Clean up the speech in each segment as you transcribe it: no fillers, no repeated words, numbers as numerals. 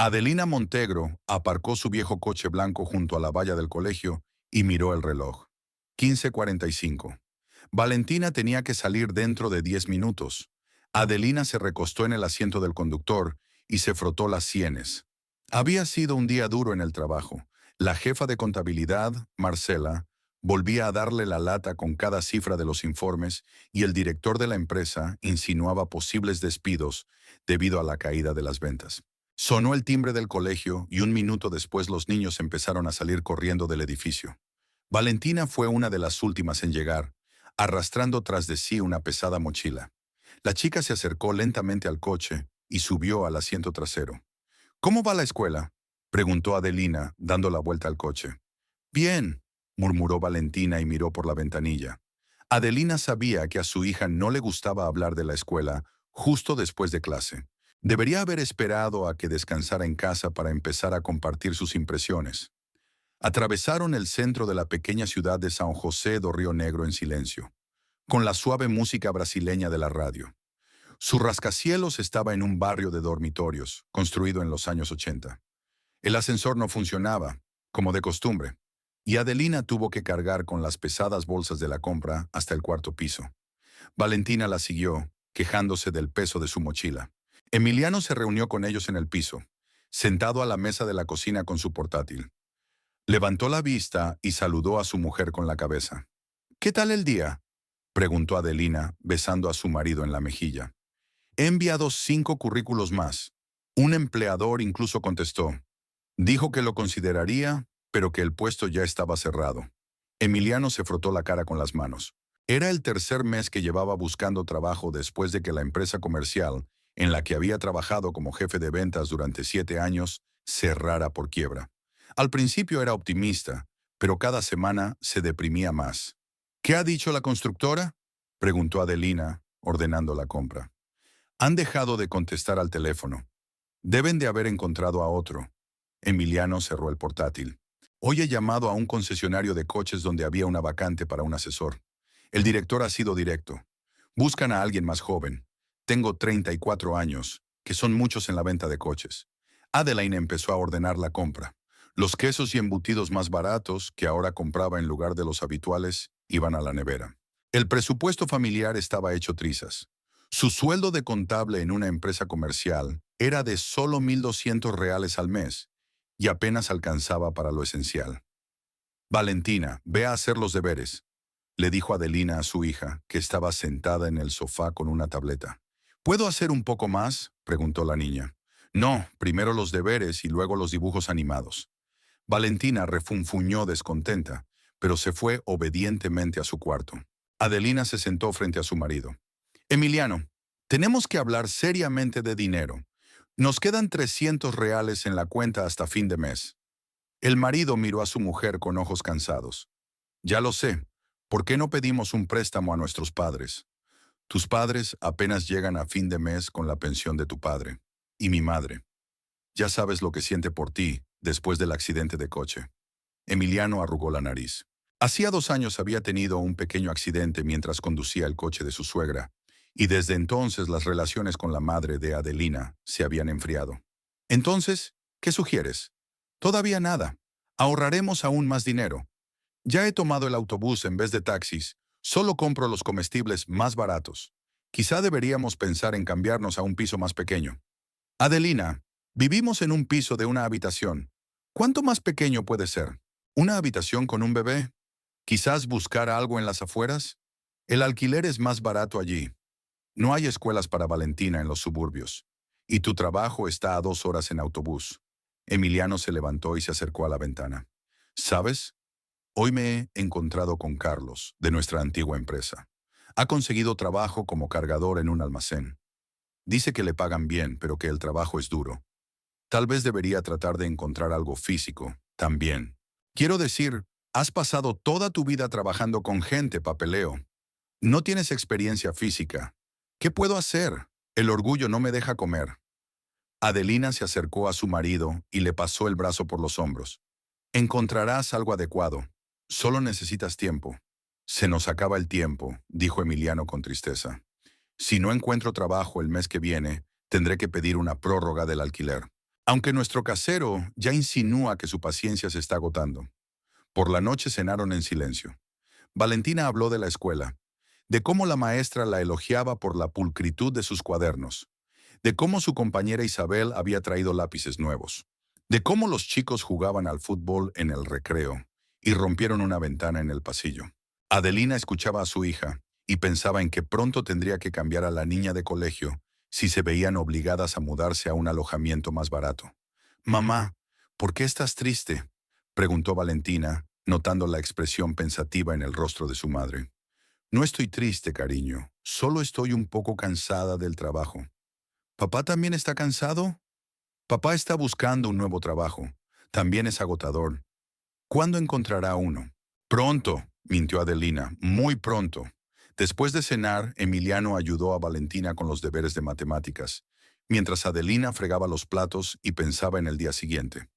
Adelina Montegro aparcó su viejo coche blanco junto a la valla del colegio y miró el reloj. 15:45. Valentina tenía que salir dentro de 10 minutos. Adelina se recostó en el asiento del conductor y se frotó las sienes. Había sido un día duro en el trabajo. La jefa de contabilidad, Marcela, volvía a darle la lata con cada cifra de los informes y el director de la empresa insinuaba posibles despidos debido a la caída de las ventas. Sonó el timbre del colegio y un minuto después los niños empezaron a salir corriendo del edificio. Valentina fue una de las últimas en llegar, arrastrando tras de sí una pesada mochila. La chica se acercó lentamente al coche y subió al asiento trasero. ¿Cómo va la escuela?, preguntó Adelina, dando la vuelta al coche. Bien, murmuró Valentina y miró por la ventanilla. Adelina sabía que a su hija no le gustaba hablar de la escuela justo después de clase. Debería haber esperado a que descansara en casa para empezar a compartir sus impresiones. Atravesaron el centro de la pequeña ciudad de San José do Río Negro en silencio, con la suave música brasileña de la radio. Su rascacielos estaba en un barrio de dormitorios, construido en los años 80. El ascensor no funcionaba, como de costumbre, y Adelina tuvo que cargar con las pesadas bolsas de la compra hasta el cuarto piso. Valentina la siguió, quejándose del peso de su mochila. Emiliano se reunió con ellos en el piso, sentado a la mesa de la cocina con su portátil. Levantó la vista y saludó a su mujer con la cabeza. «¿Qué tal el día?», preguntó Adelina, besando a su marido en la mejilla. «He enviado 5 currículos más». Un empleador incluso contestó. Dijo que lo consideraría, pero que el puesto ya estaba cerrado. Emiliano se frotó la cara con las manos. Era el tercer mes que llevaba buscando trabajo después de que la empresa comercial, en la que había trabajado como jefe de ventas durante 7 años, cerrara por quiebra. Al principio era optimista, pero cada semana se deprimía más. «¿Qué ha dicho la constructora?», preguntó Adelina, ordenando la compra. «Han dejado de contestar al teléfono. Deben de haber encontrado a otro». Emiliano cerró el portátil. «Hoy he llamado a un concesionario de coches donde había una vacante para un asesor. El director ha sido directo. Buscan a alguien más joven. Tengo 34 años, que son muchos en la venta de coches». Adeline empezó a ordenar la compra. Los quesos y embutidos más baratos, que ahora compraba en lugar de los habituales, iban a la nevera. El presupuesto familiar estaba hecho trizas. Su sueldo de contable en una empresa comercial era de solo $1,200 al mes y apenas alcanzaba para lo esencial. «Valentina, ve a hacer los deberes», le dijo Adelina a su hija, que estaba sentada en el sofá con una tableta. «¿Puedo hacer un poco más?», preguntó la niña. «No, primero los deberes y luego los dibujos animados». Valentina refunfuñó descontenta, pero se fue obedientemente a su cuarto. Adelina se sentó frente a su marido. «Emiliano, tenemos que hablar seriamente de dinero. Nos quedan $300 en la cuenta hasta fin de mes». El marido miró a su mujer con ojos cansados. «Ya lo sé. ¿Por qué no pedimos un préstamo a nuestros padres? Tus padres apenas llegan a fin de mes con la pensión de tu padre. Y mi madre. Ya sabes lo que siente por ti después del accidente de coche». Emiliano arrugó la nariz. Hacía 2 años había tenido un pequeño accidente mientras conducía el coche de su suegra, y desde entonces las relaciones con la madre de Adelina se habían enfriado. «Entonces, ¿qué sugieres?». «Todavía nada. Ahorraremos aún más dinero. Ya he tomado el autobús en vez de taxis. Solo compro los comestibles más baratos. Quizá deberíamos pensar en cambiarnos a un piso más pequeño». «Adelina, vivimos en un piso de una habitación. ¿Cuánto más pequeño puede ser? ¿Una habitación con un bebé? Quizás buscar algo en las afueras. El alquiler es más barato allí. No hay escuelas para Valentina en los suburbios. Y tu trabajo está a 2 horas en autobús». Emiliano se levantó y se acercó a la ventana. «¿Sabes? Hoy me he encontrado con Carlos, de nuestra antigua empresa. Ha conseguido trabajo como cargador en un almacén. Dice que le pagan bien, pero que el trabajo es duro. Tal vez debería tratar de encontrar algo físico, también. Quiero decir, has pasado toda tu vida trabajando con gente, papeleo. No tienes experiencia física. ¿Qué puedo hacer? El orgullo no me deja comer». Adelina se acercó a su marido y le pasó el brazo por los hombros. «Encontrarás algo adecuado. Solo necesitas tiempo». «Se nos acaba el tiempo», dijo Emiliano con tristeza. «Si no encuentro trabajo el mes que viene, tendré que pedir una prórroga del alquiler». Aunque nuestro casero ya insinúa que su paciencia se está agotando. Por la noche cenaron en silencio. Valentina habló de la escuela, de cómo la maestra la elogiaba por la pulcritud de sus cuadernos, de cómo su compañera Isabel había traído lápices nuevos, de cómo los chicos jugaban al fútbol en el recreo y rompieron una ventana en el pasillo. Adelina escuchaba a su hija y pensaba en que pronto tendría que cambiar a la niña de colegio si se veían obligadas a mudarse a un alojamiento más barato. «Mamá, ¿por qué estás triste?», preguntó Valentina, notando la expresión pensativa en el rostro de su madre. «No estoy triste, cariño, solo estoy un poco cansada del trabajo». ¿Papá también está cansado? Papá está buscando un nuevo trabajo. También es agotador. ¿Cuándo encontrará uno? Pronto, mintió Adelina, muy pronto. Después de cenar, Emiliano ayudó a Valentina con los deberes de matemáticas, mientras Adelina fregaba los platos y pensaba en el día siguiente.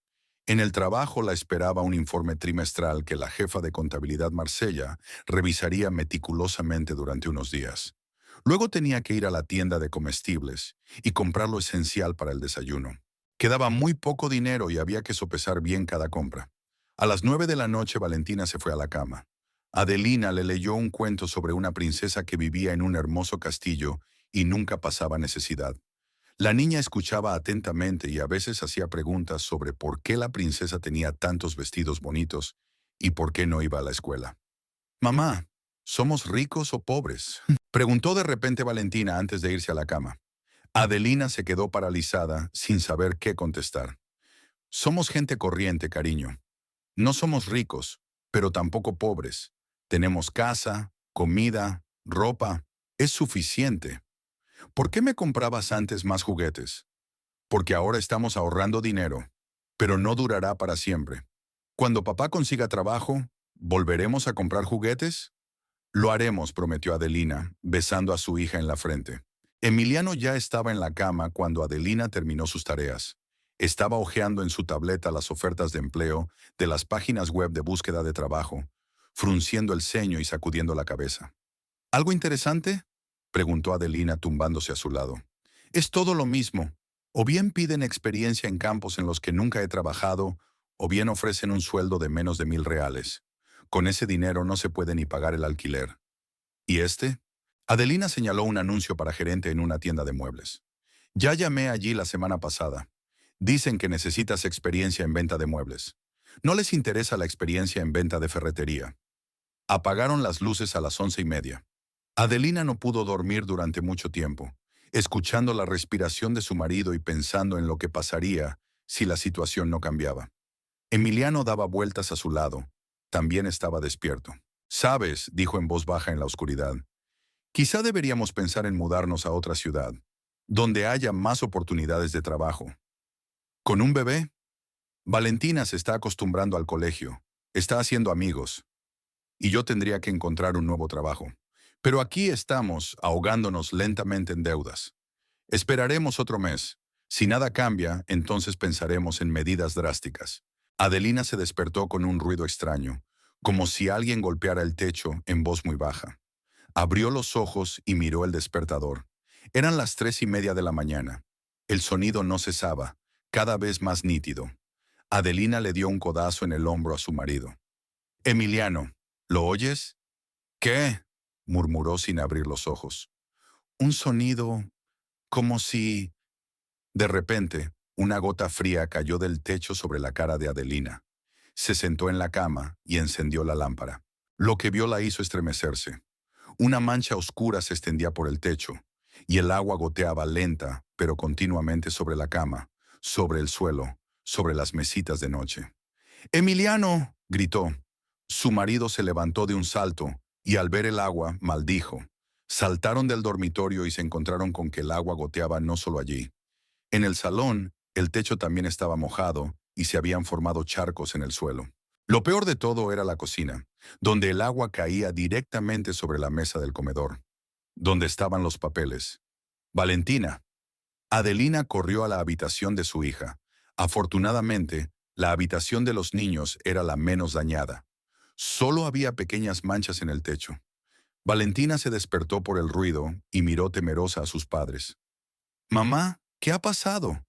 En el trabajo la esperaba un informe trimestral que la jefa de contabilidad Marsella revisaría meticulosamente durante unos días. Luego tenía que ir a la tienda de comestibles y comprar lo esencial para el desayuno. Quedaba muy poco dinero y había que sopesar bien cada compra. A las 9 de la noche Valentina se fue a la cama. Adelina le leyó un cuento sobre una princesa que vivía en un hermoso castillo y nunca pasaba necesidad. La niña escuchaba atentamente y a veces hacía preguntas sobre por qué la princesa tenía tantos vestidos bonitos y por qué no iba a la escuela. «Mamá, ¿somos ricos o pobres?», preguntó de repente Valentina antes de irse a la cama. Adelina se quedó paralizada sin saber qué contestar. «Somos gente corriente, cariño. No somos ricos, pero tampoco pobres. Tenemos casa, comida, ropa. Es suficiente. ¿Por qué me comprabas antes más juguetes? Porque ahora estamos ahorrando dinero, pero no durará para siempre. Cuando papá consiga trabajo, ¿volveremos a comprar juguetes? Lo haremos, prometió Adelina, besando a su hija en la frente. Emiliano ya estaba en la cama cuando Adelina terminó sus tareas. Estaba hojeando en su tableta las ofertas de empleo de las páginas web de búsqueda de trabajo, frunciendo el ceño y sacudiendo la cabeza. ¿Algo interesante?, preguntó Adelina tumbándose a su lado. Es todo lo mismo. O bien piden experiencia en campos en los que nunca he trabajado, o bien ofrecen un sueldo de menos de 1.000 reales. Con ese dinero no se puede ni pagar el alquiler. ¿Y este? Adelina señaló un anuncio para gerente en una tienda de muebles. Ya llamé allí la semana pasada. Dicen que necesitas experiencia en venta de muebles. No les interesa la experiencia en venta de ferretería. Apagaron las luces a las 11:30. Adelina no pudo dormir durante mucho tiempo, escuchando la respiración de su marido y pensando en lo que pasaría si la situación no cambiaba. Emiliano daba vueltas a su lado. También estaba despierto. «Sabes», dijo en voz baja en la oscuridad, «quizá deberíamos pensar en mudarnos a otra ciudad, donde haya más oportunidades de trabajo. Con un bebé, Valentina se está acostumbrando al colegio, está haciendo amigos, y yo tendría que encontrar un nuevo trabajo. Pero aquí estamos, ahogándonos lentamente en deudas. Esperaremos otro mes. Si nada cambia, entonces pensaremos en medidas drásticas». Adelina se despertó con un ruido extraño, como si alguien golpeara el techo en voz muy baja. Abrió los ojos y miró el despertador. Eran las 3:30 de la mañana. El sonido no cesaba, cada vez más nítido. Adelina le dio un codazo en el hombro a su marido. «Emiliano, ¿lo oyes?». «¿Qué?», murmuró sin abrir los ojos. «Un sonido, como si...». De repente, una gota fría cayó del techo sobre la cara de Adelina. Se sentó en la cama y encendió la lámpara. Lo que vio la hizo estremecerse. Una mancha oscura se extendía por el techo, y el agua goteaba lenta, pero continuamente sobre la cama, sobre el suelo, sobre las mesitas de noche. «¡Emiliano!», gritó. Su marido se levantó de un salto, y al ver el agua, maldijo. Saltaron del dormitorio y se encontraron con que el agua goteaba no solo allí. En el salón, el techo también estaba mojado y se habían formado charcos en el suelo. Lo peor de todo era la cocina, donde el agua caía directamente sobre la mesa del comedor, donde estaban los papeles. «Valentina». Adelina corrió a la habitación de su hija. Afortunadamente, la habitación de los niños era la menos dañada. Solo había pequeñas manchas en el techo. Valentina se despertó por el ruido y miró temerosa a sus padres. «Mamá, ¿qué ha pasado?».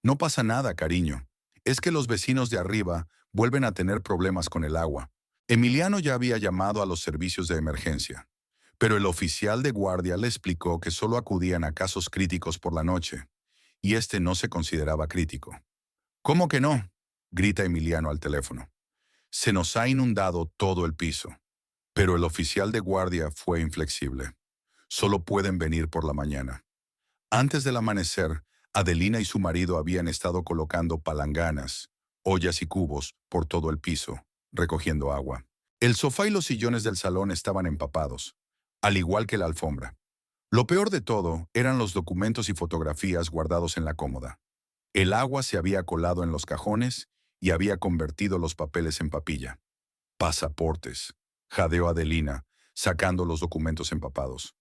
No pasa nada, cariño. Es que los vecinos de arriba vuelven a tener problemas con el agua. Emiliano ya había llamado a los servicios de emergencia, pero el oficial de guardia le explicó que solo acudían a casos críticos por la noche, y este no se consideraba crítico. ¿Cómo que no?, grita Emiliano al teléfono. Se nos ha inundado todo el piso. Pero el oficial de guardia fue inflexible. Solo pueden venir por la mañana. Antes del amanecer, Adelina y su marido habían estado colocando palanganas, ollas y cubos por todo el piso, recogiendo agua. El sofá y los sillones del salón estaban empapados, al igual que la alfombra. Lo peor de todo eran los documentos y fotografías guardados en la cómoda. El agua se había colado en los cajones y había convertido los papeles en papilla. Pasaportes, jadeó Adelina, sacando los documentos empapados.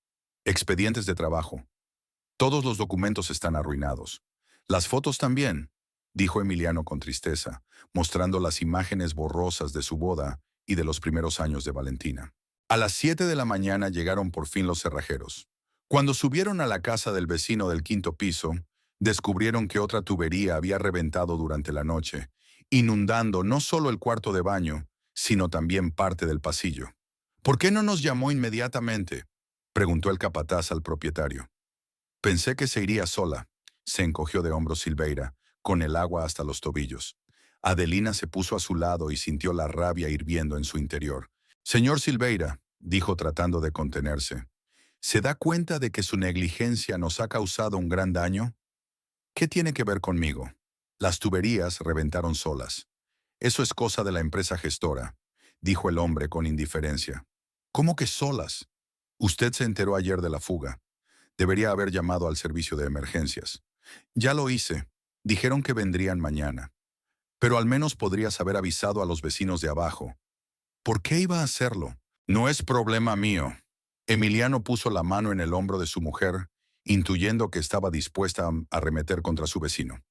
Expedientes de trabajo. Todos los documentos están arruinados. Las fotos también, dijo Emiliano con tristeza, mostrando las imágenes borrosas de su boda y de los primeros años de Valentina. A las 7 de la mañana llegaron por fin los cerrajeros. Cuando subieron a la casa del vecino del quinto piso, descubrieron que otra tubería había reventado durante la noche, inundando no solo el cuarto de baño, sino también parte del pasillo. ¿Por qué no nos llamó inmediatamente?, preguntó el capataz al propietario. Pensé que se iría sola, se encogió de hombros Silveira, con el agua hasta los tobillos. Adelina se puso a su lado y sintió la rabia hirviendo en su interior. Señor Silveira, dijo tratando de contenerse, ¿se da cuenta de que su negligencia nos ha causado un gran daño? ¿Qué tiene que ver conmigo? Las tuberías reventaron solas. Eso es cosa de la empresa gestora, dijo el hombre con indiferencia. ¿Cómo que solas? Usted se enteró ayer de la fuga. Debería haber llamado al servicio de emergencias. Ya lo hice. Dijeron que vendrían mañana. Pero al menos podrías haber avisado a los vecinos de abajo. ¿Por qué iba a hacerlo? No es problema mío. Emiliano puso la mano en el hombro de su mujer, intuyendo que estaba dispuesta a arremeter contra su vecino.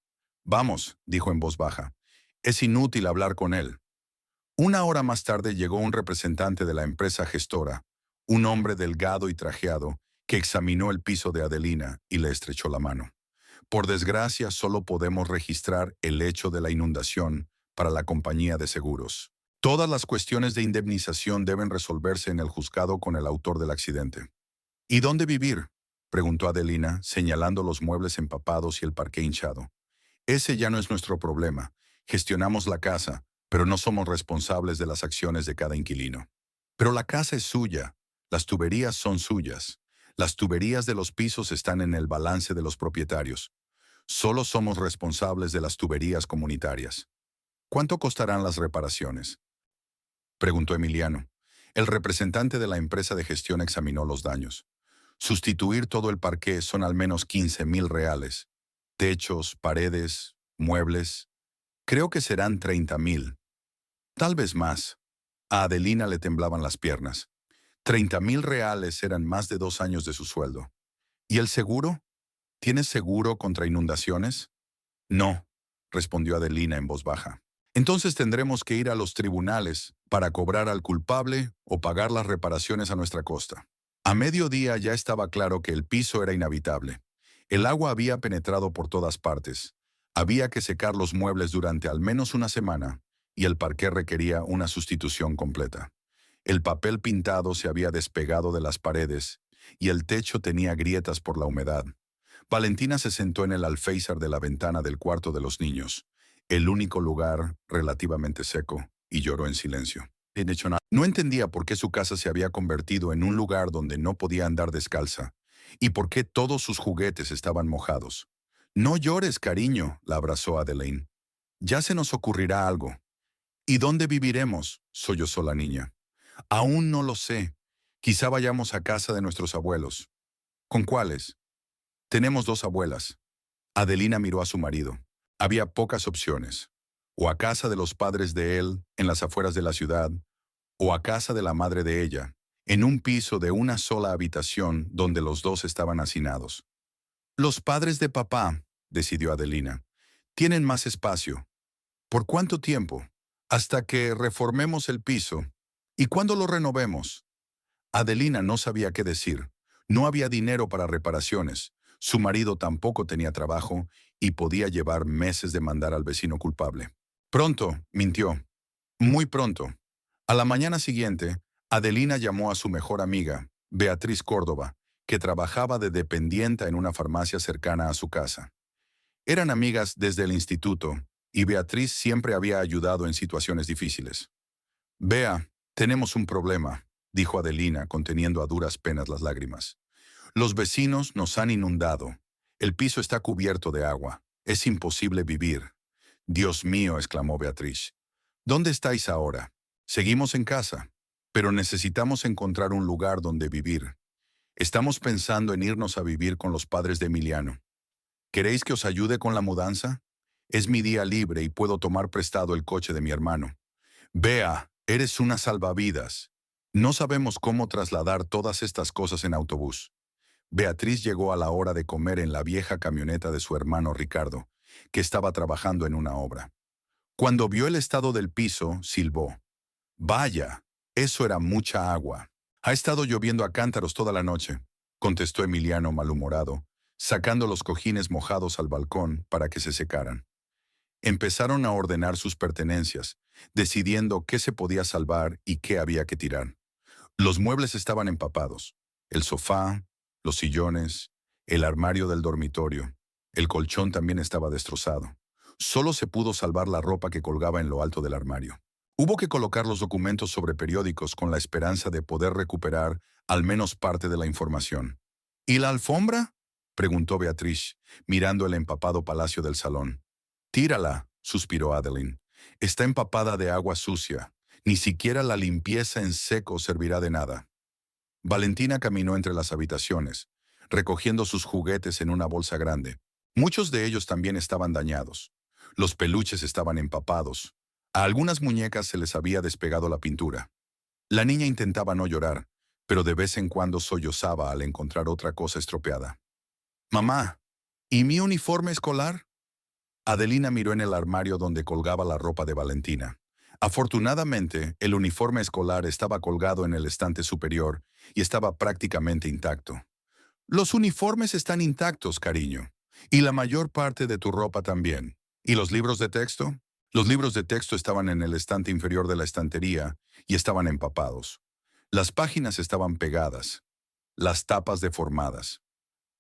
Vamos, dijo en voz baja. Es inútil hablar con él. Una hora más tarde llegó un representante de la empresa gestora, un hombre delgado y trajeado, que examinó el piso de Adelina y le estrechó la mano. Por desgracia, solo podemos registrar el hecho de la inundación para la compañía de seguros. Todas las cuestiones de indemnización deben resolverse en el juzgado con el autor del accidente. ¿Y dónde vivir?, preguntó Adelina, señalando los muebles empapados y el parqué hinchado. Ese ya no es nuestro problema. Gestionamos la casa, pero no somos responsables de las acciones de cada inquilino. Pero la casa es suya. Las tuberías son suyas. Las tuberías de los pisos están en el balance de los propietarios. Solo somos responsables de las tuberías comunitarias. ¿Cuánto costarán las reparaciones?, preguntó Emiliano. El representante de la empresa de gestión examinó los daños. Sustituir todo el parqué son al menos 15,000 reales. Techos, paredes, muebles. Creo que serán 30,000. Tal vez más. A Adelina le temblaban las piernas. 30,000 reales eran más de 2 años de su sueldo. ¿Y el seguro? ¿Tienes seguro contra inundaciones? No, respondió Adelina en voz baja. Entonces tendremos que ir a los tribunales para cobrar al culpable o pagar las reparaciones a nuestra costa. A mediodía ya estaba claro que el piso era inhabitable. El agua había penetrado por todas partes. Había que secar los muebles durante al menos una semana y el parqué requería una sustitución completa. El papel pintado se había despegado de las paredes y el techo tenía grietas por la humedad. Valentina se sentó en el alféizar de la ventana del cuarto de los niños, el único lugar relativamente seco, y lloró en silencio. No entendía por qué su casa se había convertido en un lugar donde no podía andar descalza, y por qué todos sus juguetes estaban mojados. No llores, cariño, la abrazó Adelaine. Ya se nos ocurrirá algo. ¿Y dónde viviremos?, sollozó la niña. Aún no lo sé. Quizá vayamos a casa de nuestros abuelos. ¿Con cuáles? Tenemos 2 abuelas. Adelina miró a su marido. Había pocas opciones. O a casa de los padres de él, en las afueras de la ciudad, o a casa de la madre de ella, en un piso de una sola habitación donde los dos estaban hacinados. Los padres de papá, decidió Adelina, tienen más espacio. ¿Por cuánto tiempo? Hasta que reformemos el piso. ¿Y cuándo lo renovemos? Adelina no sabía qué decir. No había dinero para reparaciones. Su marido tampoco tenía trabajo y podía llevar meses de mandar al vecino culpable. Pronto, mintió. Muy pronto. A la mañana siguiente, Adelina llamó a su mejor amiga, Beatriz Córdoba, que trabajaba de dependienta en una farmacia cercana a su casa. Eran amigas desde el instituto, y Beatriz siempre había ayudado en situaciones difíciles. «Bea, tenemos un problema», dijo Adelina, conteniendo a duras penas las lágrimas. «Los vecinos nos han inundado. El piso está cubierto de agua. Es imposible vivir». «Dios mío», exclamó Beatriz. «¿Dónde estáis ahora?» «Seguimos en casa, pero necesitamos encontrar un lugar donde vivir. Estamos pensando en irnos a vivir con los padres de Emiliano. ¿Queréis que os ayude con la mudanza? Es mi día libre y puedo tomar prestado el coche de mi hermano». «Bea, eres una salvavidas. No sabemos cómo trasladar todas estas cosas en autobús». Beatriz llegó a la hora de comer en la vieja camioneta de su hermano Ricardo, que estaba trabajando en una obra. Cuando vio el estado del piso, silbó. «Vaya, eso era mucha agua. Ha estado lloviendo a cántaros toda la noche», contestó Emiliano malhumorado, sacando los cojines mojados al balcón para que se secaran. Empezaron a ordenar sus pertenencias, decidiendo qué se podía salvar y qué había que tirar. Los muebles estaban empapados. El sofá, los sillones, el armario del dormitorio. El colchón también estaba destrozado. Solo se pudo salvar la ropa que colgaba en lo alto del armario. Hubo que colocar los documentos sobre periódicos con la esperanza de poder recuperar al menos parte de la información. «¿Y la alfombra?», preguntó Beatriz, mirando el empapado palacio del salón. «Tírala», suspiró Adeline. «Está empapada de agua sucia. Ni siquiera la limpieza en seco servirá de nada». Valentina caminó entre las habitaciones, recogiendo sus juguetes en una bolsa grande. Muchos de ellos también estaban dañados. Los peluches estaban empapados. A algunas muñecas se les había despegado la pintura. La niña intentaba no llorar, pero de vez en cuando sollozaba al encontrar otra cosa estropeada. «Mamá, ¿y mi uniforme escolar?». Adelina miró en el armario donde colgaba la ropa de Valentina. Afortunadamente, el uniforme escolar estaba colgado en el estante superior y estaba prácticamente intacto. «Los uniformes están intactos, cariño. Y la mayor parte de tu ropa también. ¿Y los libros de texto?». Los libros de texto estaban en el estante inferior de la estantería y estaban empapados. Las páginas estaban pegadas, las tapas deformadas.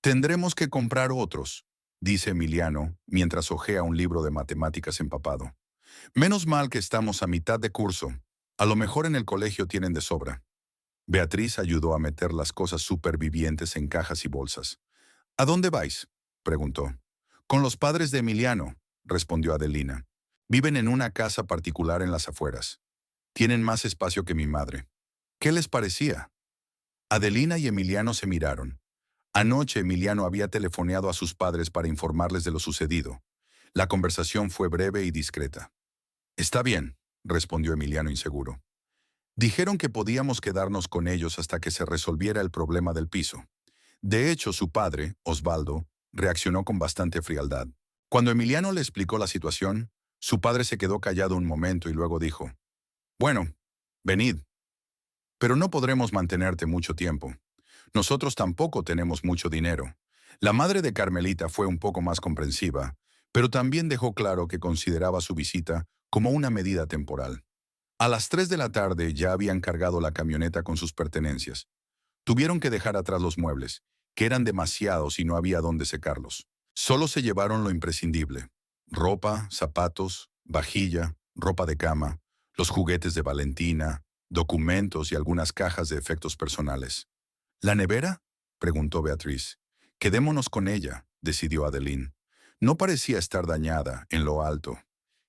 «Tendremos que comprar otros», dice Emiliano, mientras hojea un libro de matemáticas empapado. «Menos mal que estamos a mitad de curso. A lo mejor en el colegio tienen de sobra». Beatriz ayudó a meter las cosas supervivientes en cajas y bolsas. «¿A dónde vais?», preguntó. «Con los padres de Emiliano», respondió Adelina. «Viven en una casa particular en las afueras. Tienen más espacio que mi madre». «¿Qué les parecía?». Adelina y Emiliano se miraron. Anoche Emiliano había telefoneado a sus padres para informarles de lo sucedido. La conversación fue breve y discreta. «Está bien», respondió Emiliano inseguro. «Dijeron que podíamos quedarnos con ellos hasta que se resolviera el problema del piso». De hecho, su padre, Osvaldo, reaccionó con bastante frialdad. Cuando Emiliano le explicó la situación, su padre se quedó callado un momento y luego dijo: «Bueno, venid. Pero no podremos mantenerte mucho tiempo. Nosotros tampoco tenemos mucho dinero». La madre de Carmelita fue un poco más comprensiva, pero también dejó claro que consideraba su visita como una medida temporal. A las 3 de la tarde ya habían cargado la camioneta con sus pertenencias. Tuvieron que dejar atrás los muebles, que eran demasiados y no había dónde secarlos. Solo se llevaron lo imprescindible: ropa, zapatos, vajilla, ropa de cama, los juguetes de Valentina, documentos y algunas cajas de efectos personales. «¿La nevera?», preguntó Beatriz. «Quedémonos con ella», decidió Adeline. No parecía estar dañada, en lo alto.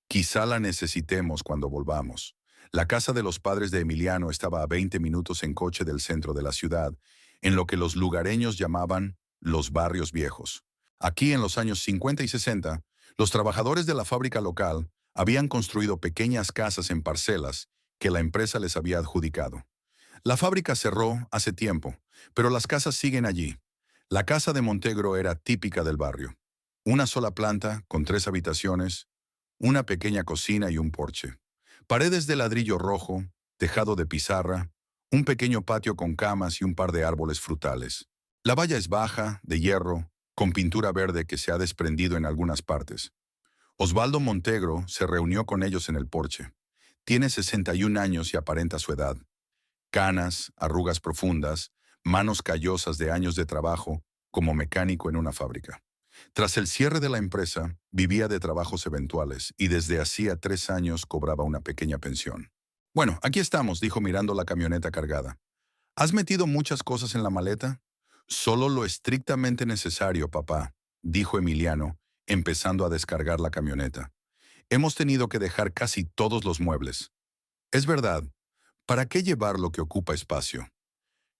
«Quizá la necesitemos cuando volvamos». La casa de los padres de Emiliano estaba a 20 minutos en coche del centro de la ciudad, en lo que los lugareños llamaban los barrios viejos. Aquí, en los años 50 y 60, los trabajadores de la fábrica local habían construido pequeñas casas en parcelas que la empresa les había adjudicado. La fábrica cerró hace tiempo, pero las casas siguen allí. La casa de Montegro era típica del barrio. Una sola planta, con 3 habitaciones, una pequeña cocina y un porche. Paredes de ladrillo rojo, tejado de pizarra, un pequeño patio con camas y un par de árboles frutales. La valla es baja, de hierro, con pintura verde que se ha desprendido en algunas partes. Osvaldo Montegro se reunió con ellos en el porche. Tiene 61 años y aparenta su edad. Canas, arrugas profundas, manos callosas de años de trabajo como mecánico en una fábrica. Tras el cierre de la empresa, vivía de trabajos eventuales y desde hacía 3 años cobraba una pequeña pensión. Bueno, aquí estamos, dijo mirando la camioneta cargada. ¿Has metido muchas cosas en la maleta? Solo lo estrictamente necesario, papá, dijo Emiliano, empezando a descargar la camioneta. Hemos tenido que dejar casi todos los muebles. Es verdad, ¿para qué llevar lo que ocupa espacio?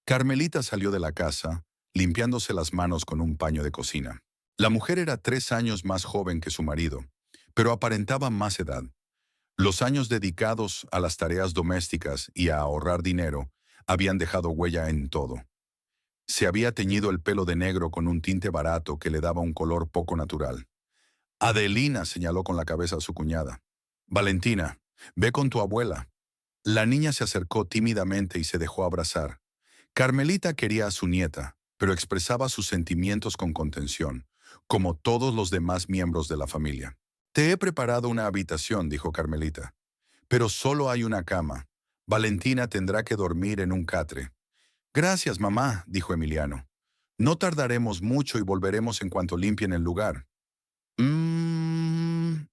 Carmelita salió de la casa, limpiándose las manos con un paño de cocina. La mujer era 3 años más joven que su marido, pero aparentaba más edad. Los años dedicados a las tareas domésticas y a ahorrar dinero habían dejado huella en todo. Se había teñido el pelo de negro con un tinte barato que le daba un color poco natural. Adelina, señaló con la cabeza a su cuñada. Valentina, ve con tu abuela. La niña se acercó tímidamente y se dejó abrazar. Carmelita quería a su nieta, pero expresaba sus sentimientos con contención, como todos los demás miembros de la familia. Te he preparado una habitación, dijo Carmelita, pero solo hay una cama. Valentina tendrá que dormir en un catre. Gracias, mamá, dijo Emiliano. No tardaremos mucho y volveremos en cuanto limpien el lugar.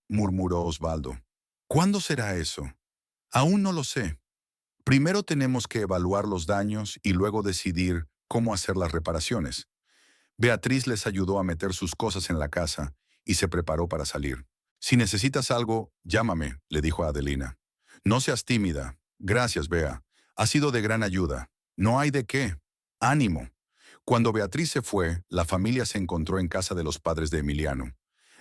Murmuró Osvaldo. ¿Cuándo será eso? Aún no lo sé. Primero tenemos que evaluar los daños y luego decidir cómo hacer las reparaciones. Beatriz les ayudó a meter sus cosas en la casa y se preparó para salir. Si necesitas algo, llámame, le dijo a Adelina. No seas tímida. Gracias, Bea. Ha sido de gran ayuda. No hay de qué. Ánimo. Cuando Beatriz se fue, la familia se encontró en casa de los padres de Emiliano.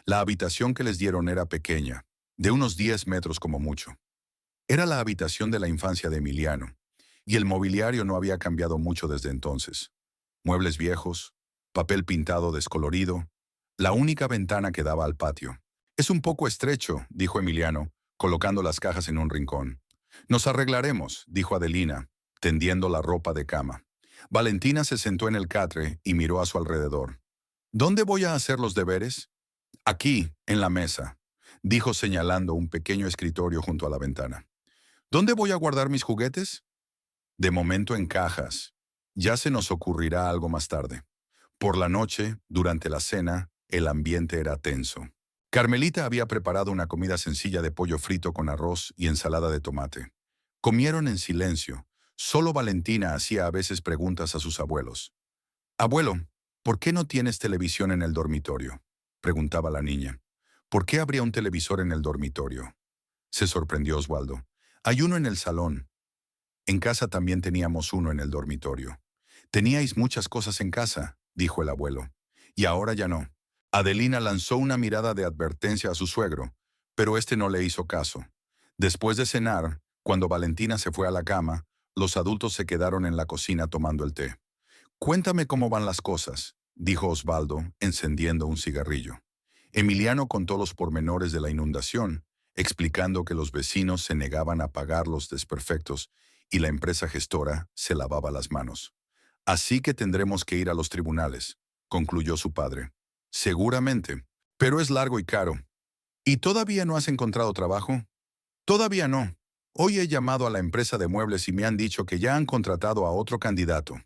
La habitación que les dieron era pequeña, de unos 10 metros como mucho. Era la habitación de la infancia de Emiliano, y el mobiliario no había cambiado mucho desde entonces. Muebles viejos, papel pintado descolorido, la única ventana que daba al patio. Es un poco estrecho, dijo Emiliano, colocando las cajas en un rincón. Nos arreglaremos, dijo Adelina, tendiendo la ropa de cama. Valentina se sentó en el catre y miró a su alrededor. ¿Dónde voy a hacer los deberes? Aquí, en la mesa, dijo señalando un pequeño escritorio junto a la ventana. ¿Dónde voy a guardar mis juguetes? De momento en cajas. Ya se nos ocurrirá algo más tarde. Por la noche, durante la cena, el ambiente era tenso. Carmelita había preparado una comida sencilla de pollo frito con arroz y ensalada de tomate. Comieron en silencio. Solo Valentina hacía a veces preguntas a sus abuelos. «Abuelo, ¿por qué no tienes televisión en el dormitorio?», preguntaba la niña. «¿Por qué habría un televisor en el dormitorio?», se sorprendió Osvaldo. «Hay uno en el salón. En casa también teníamos uno en el dormitorio». «Teníais muchas cosas en casa», dijo el abuelo. «Y ahora ya no». Adelina lanzó una mirada de advertencia a su suegro, pero este no le hizo caso. Después de cenar, cuando Valentina se fue a la cama, los adultos se quedaron en la cocina tomando el té. «Cuéntame cómo van las cosas», dijo Osvaldo, encendiendo un cigarrillo. Emiliano contó los pormenores de la inundación, explicando que los vecinos se negaban a pagar los desperfectos y la empresa gestora se lavaba las manos. «Así que tendremos que ir a los tribunales», concluyó su padre. «Seguramente, pero es largo y caro». «¿Y todavía no has encontrado trabajo?» «Todavía no. Hoy he llamado a la empresa de muebles y me han dicho que ya han contratado a otro candidato».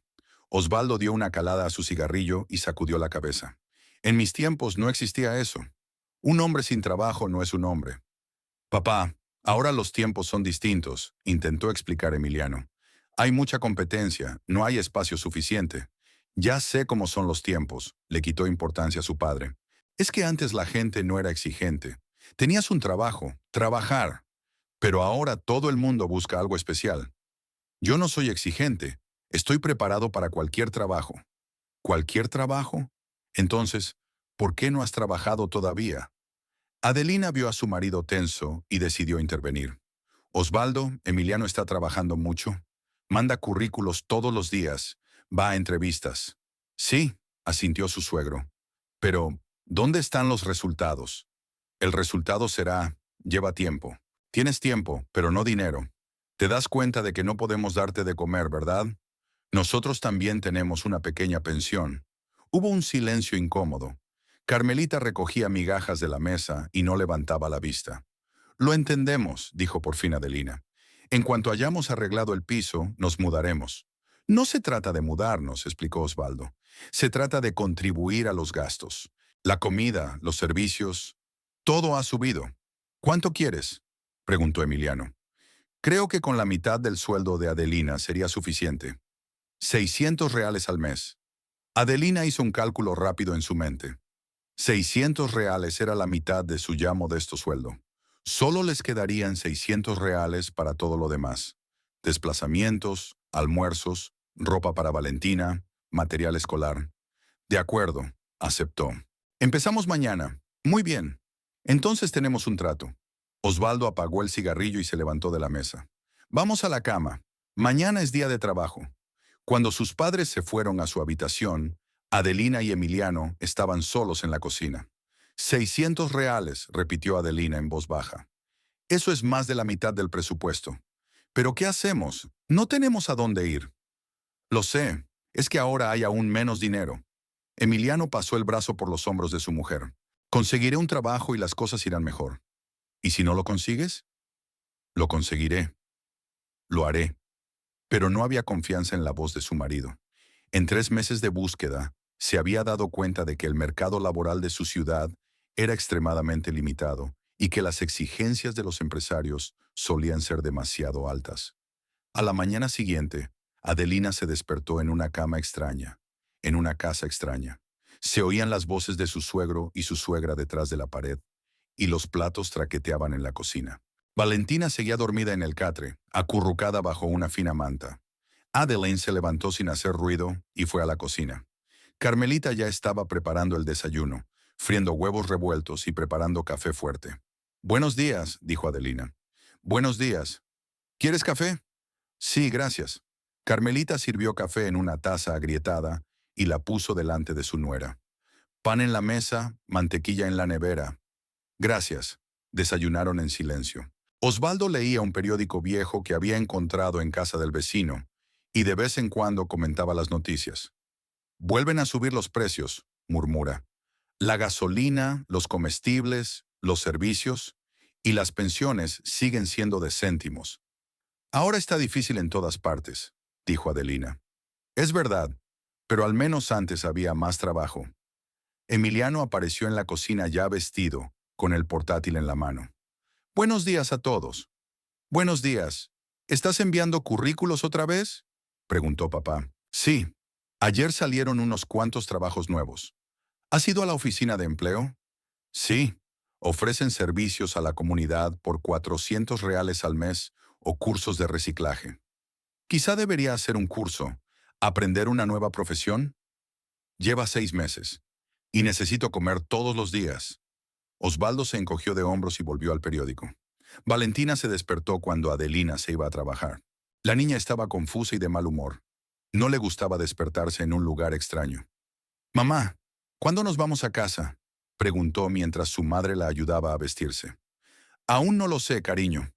Osvaldo dio una calada a su cigarrillo y sacudió la cabeza. «En mis tiempos no existía eso. Un hombre sin trabajo no es un hombre». «Papá, ahora los tiempos son distintos», intentó explicar Emiliano. «Hay mucha competencia, no hay espacio suficiente». «Ya sé cómo son los tiempos», le quitó importancia a su padre. «Es que antes la gente no era exigente. Tenías un trabajo, trabajar. Pero ahora todo el mundo busca algo especial. Yo no soy exigente. Estoy preparado para cualquier trabajo». «¿Cualquier trabajo? Entonces, ¿por qué no has trabajado todavía?» Adelina vio a su marido tenso y decidió intervenir. «Osvaldo, Emiliano está trabajando mucho. Manda currículos todos los días. Va a entrevistas». «Sí», asintió su suegro. «Pero, ¿dónde están los resultados?» «El resultado será, lleva tiempo». «Tienes tiempo, pero no dinero. Te das cuenta de que no podemos darte de comer, ¿verdad? Nosotros también tenemos una pequeña pensión. Hubo un silencio incómodo. Carmelita recogía migajas de la mesa y no levantaba la vista. Lo entendemos, dijo por fin Adelina. En cuanto hayamos arreglado el piso, nos mudaremos. No se trata de mudarnos, explicó Osvaldo. Se trata de contribuir a los gastos. La comida, los servicios, todo ha subido. ¿Cuánto quieres?, preguntó Emiliano. Creo que con la mitad del sueldo de Adelina sería suficiente. 600 reales al mes. Adelina hizo un cálculo rápido en su mente. 600 reales era la mitad de su ya modesto sueldo. Solo les quedarían 600 reales para todo lo demás. Desplazamientos, almuerzos, ropa para Valentina, material escolar. De acuerdo, aceptó. Empezamos mañana. Muy bien. Entonces tenemos un trato. Osvaldo apagó el cigarrillo y se levantó de la mesa. Vamos a la cama. Mañana es día de trabajo. Cuando sus padres se fueron a su habitación, Adelina y Emiliano estaban solos en la cocina. 600 reales, repitió Adelina en voz baja. Eso es más de la mitad del presupuesto. ¿Pero qué hacemos? No tenemos a dónde ir. Lo sé, es que ahora hay aún menos dinero. Emiliano pasó el brazo por los hombros de su mujer. Conseguiré un trabajo y las cosas irán mejor. ¿Y si no lo consigues? Lo conseguiré. Lo haré. Pero no había confianza en la voz de su marido. En 3 meses de búsqueda, se había dado cuenta de que el mercado laboral de su ciudad era extremadamente limitado y que las exigencias de los empresarios solían ser demasiado altas. A la mañana siguiente, Adelina se despertó en una cama extraña, en una casa extraña. Se oían las voces de su suegro y su suegra detrás de la pared, y los platos traqueteaban en la cocina. Valentina seguía dormida en el catre, acurrucada bajo una fina manta. Adeline se levantó sin hacer ruido y fue a la cocina. Carmelita ya estaba preparando el desayuno, friendo huevos revueltos y preparando café fuerte. «Buenos días», dijo Adelina. «Buenos días. ¿Quieres café?» «Sí, gracias». Carmelita sirvió café en una taza agrietada y la puso delante de su nuera. «Pan en la mesa, mantequilla en la nevera». «Gracias». Desayunaron en silencio. Osvaldo leía un periódico viejo que había encontrado en casa del vecino y de vez en cuando comentaba las noticias. «Vuelven a subir los precios», murmura. «La gasolina, los comestibles, los servicios y las pensiones siguen siendo de céntimos. Ahora está difícil en todas partes», dijo Adelina. «Es verdad, pero al menos antes había más trabajo». Emiliano apareció en la cocina ya vestido, con el portátil en la mano. «Buenos días a todos». «Buenos días. ¿Estás enviando currículos otra vez?», preguntó papá. «Sí. Ayer salieron unos cuantos trabajos nuevos». «¿Has ido a la oficina de empleo?». «Sí. Ofrecen servicios a la comunidad por 400 reales al mes o cursos de reciclaje». «Quizá debería hacer un curso. ¿Aprender una nueva profesión?». «Lleva 6 meses. Y necesito comer todos los días». Osvaldo se encogió de hombros y volvió al periódico. Valentina se despertó cuando Adelina se iba a trabajar. La niña estaba confusa y de mal humor. No le gustaba despertarse en un lugar extraño. «Mamá, ¿cuándo nos vamos a casa?», preguntó mientras su madre la ayudaba a vestirse. «Aún no lo sé, cariño.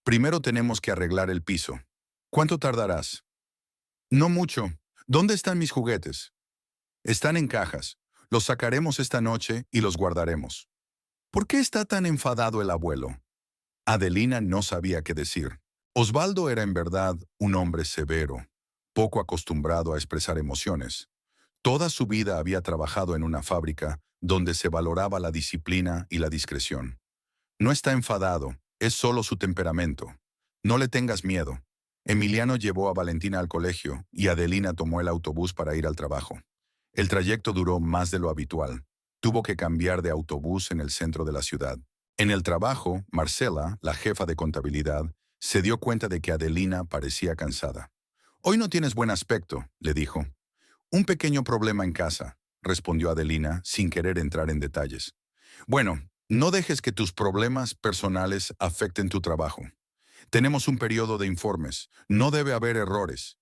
Primero tenemos que arreglar el piso. ¿Cuánto tardarás?». «No mucho. ¿Dónde están mis juguetes?». «Están en cajas. Los sacaremos esta noche y los guardaremos». «¿Por qué está tan enfadado el abuelo?». Adelina no sabía qué decir. Osvaldo era en verdad un hombre severo, poco acostumbrado a expresar emociones. Toda su vida había trabajado en una fábrica donde se valoraba la disciplina y la discreción. «No está enfadado, es solo su temperamento. No le tengas miedo». Emiliano llevó a Valentina al colegio y Adelina tomó el autobús para ir al trabajo. El trayecto duró más de lo habitual. Tuvo que cambiar de autobús en el centro de la ciudad. En el trabajo, Marcela, la jefa de contabilidad, se dio cuenta de que Adelina parecía cansada. «Hoy no tienes buen aspecto», le dijo. «Un pequeño problema en casa», respondió Adelina, sin querer entrar en detalles. «Bueno, no dejes que tus problemas personales afecten tu trabajo. Tenemos un periodo de informes. No debe haber errores».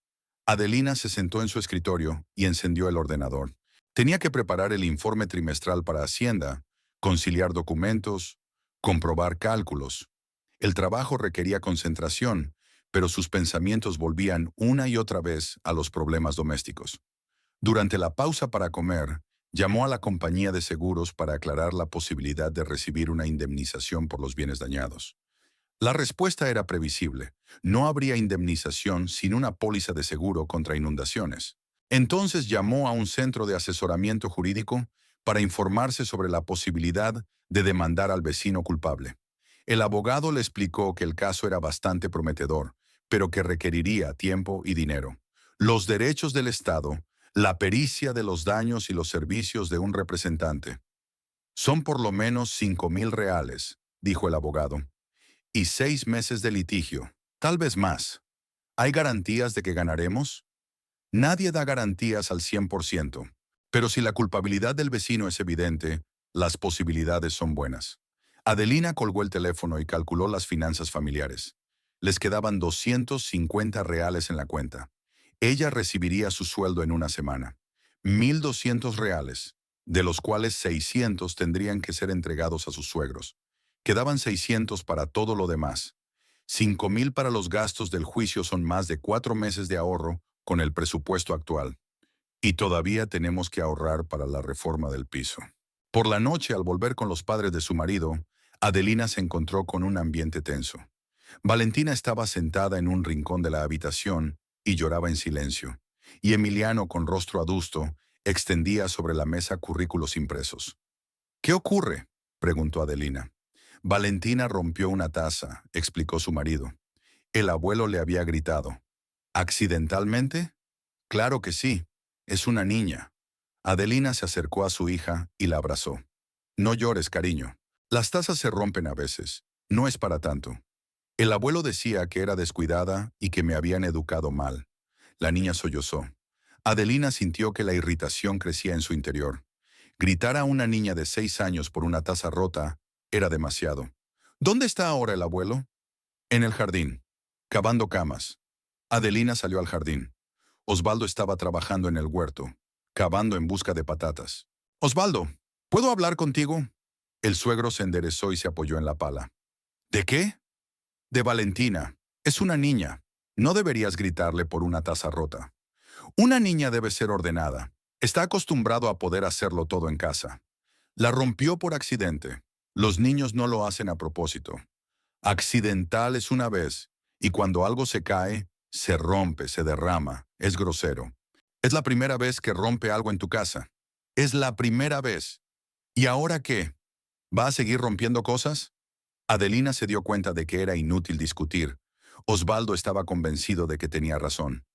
Adelina se sentó en su escritorio y encendió el ordenador. Tenía que preparar el informe trimestral para Hacienda, conciliar documentos, comprobar cálculos. El trabajo requería concentración, pero sus pensamientos volvían una y otra vez a los problemas domésticos. Durante la pausa para comer, llamó a la compañía de seguros para aclarar la posibilidad de recibir una indemnización por los bienes dañados. La respuesta era previsible. No habría indemnización sin una póliza de seguro contra inundaciones. Entonces llamó a un centro de asesoramiento jurídico para informarse sobre la posibilidad de demandar al vecino culpable. El abogado le explicó que el caso era bastante prometedor, pero que requeriría tiempo y dinero. Los derechos del Estado, la pericia de los daños y los servicios de un representante. Son por lo menos 5.000 reales, dijo el abogado. Y 6 meses de litigio, tal vez más. ¿Hay garantías de que ganaremos? Nadie da garantías al 100%, pero si la culpabilidad del vecino es evidente, las posibilidades son buenas. Adelina colgó el teléfono y calculó las finanzas familiares. Les quedaban 250 reales en la cuenta. Ella recibiría su sueldo en una semana. 1.200 reales, de los cuales 600 tendrían que ser entregados a sus suegros. Quedaban 600 para todo lo demás. 5.000 para los gastos del juicio son más de 4 meses de ahorro con el presupuesto actual. Y todavía tenemos que ahorrar para la reforma del piso. Por la noche, al volver con los padres de su marido, Adelina se encontró con un ambiente tenso. Valentina estaba sentada en un rincón de la habitación y lloraba en silencio. Y Emiliano, con rostro adusto, extendía sobre la mesa currículos impresos. ¿Qué ocurre?, preguntó Adelina. Valentina rompió una taza, explicó su marido. El abuelo le había gritado. ¿Accidentalmente? Claro que sí. Es una niña. Adelina se acercó a su hija y la abrazó. No llores, cariño. Las tazas se rompen a veces. No es para tanto. El abuelo decía que era descuidada y que me habían educado mal. La niña sollozó. Adelina sintió que la irritación crecía en su interior. Gritar a una niña de 6 años por una taza rota era demasiado. ¿Dónde está ahora el abuelo? En el jardín, cavando camas. Adelina salió al jardín. Osvaldo estaba trabajando en el huerto, cavando en busca de patatas. Osvaldo, ¿puedo hablar contigo? El suegro se enderezó y se apoyó en la pala. ¿De qué? De Valentina. Es una niña. No deberías gritarle por una taza rota. Una niña debe ser ordenada. Está acostumbrado a poder hacerlo todo en casa. La rompió por accidente. Los niños no lo hacen a propósito. Accidental es una vez, y cuando algo se cae, se rompe, se derrama, es grosero. Es la primera vez que rompe algo en tu casa. Es la primera vez. ¿Y ahora qué? ¿Va a seguir rompiendo cosas? Adelina se dio cuenta de que era inútil discutir. Osvaldo estaba convencido de que tenía razón.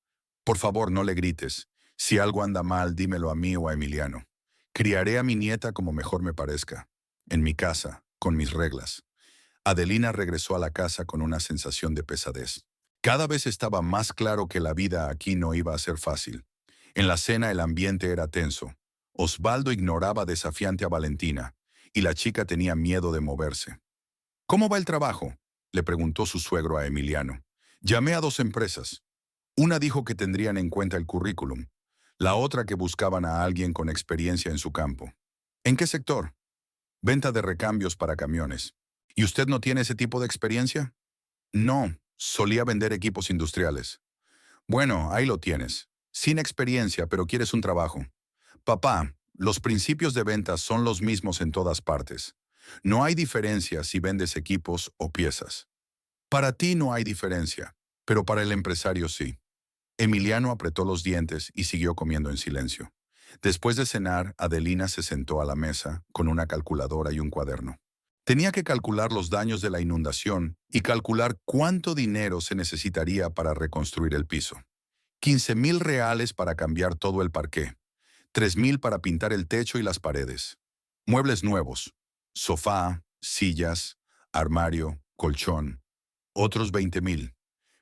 Por favor, no le grites. Si algo anda mal, dímelo a mí o a Emiliano. Criaré a mi nieta como mejor me parezca. En mi casa, con mis reglas. Adelina regresó a la casa con una sensación de pesadez. Cada vez estaba más claro que la vida aquí no iba a ser fácil. En la cena el ambiente era tenso. Osvaldo ignoraba desafiante a Valentina, y la chica tenía miedo de moverse. ¿Cómo va el trabajo?, le preguntó su suegro a Emiliano. Llamé a 2 empresas. Una dijo que tendrían en cuenta el currículum. La otra que buscaban a alguien con experiencia en su campo. ¿En qué sector? Venta de recambios para camiones. ¿Y usted no tiene ese tipo de experiencia? No, solía vender equipos industriales. Bueno, ahí lo tienes. Sin experiencia, pero quieres un trabajo. Papá, los principios de ventas son los mismos en todas partes. No hay diferencia si vendes equipos o piezas. Para ti no hay diferencia, pero para el empresario sí. Emiliano apretó los dientes y siguió comiendo en silencio. Después de cenar, Adelina se sentó a la mesa con una calculadora y un cuaderno. Tenía que calcular los daños de la inundación y calcular cuánto dinero se necesitaría para reconstruir el piso. 15.000 reales para cambiar todo el parqué, 3.000 para pintar el techo y las paredes. Muebles nuevos, sofá, sillas, armario, colchón. Otros 20.000.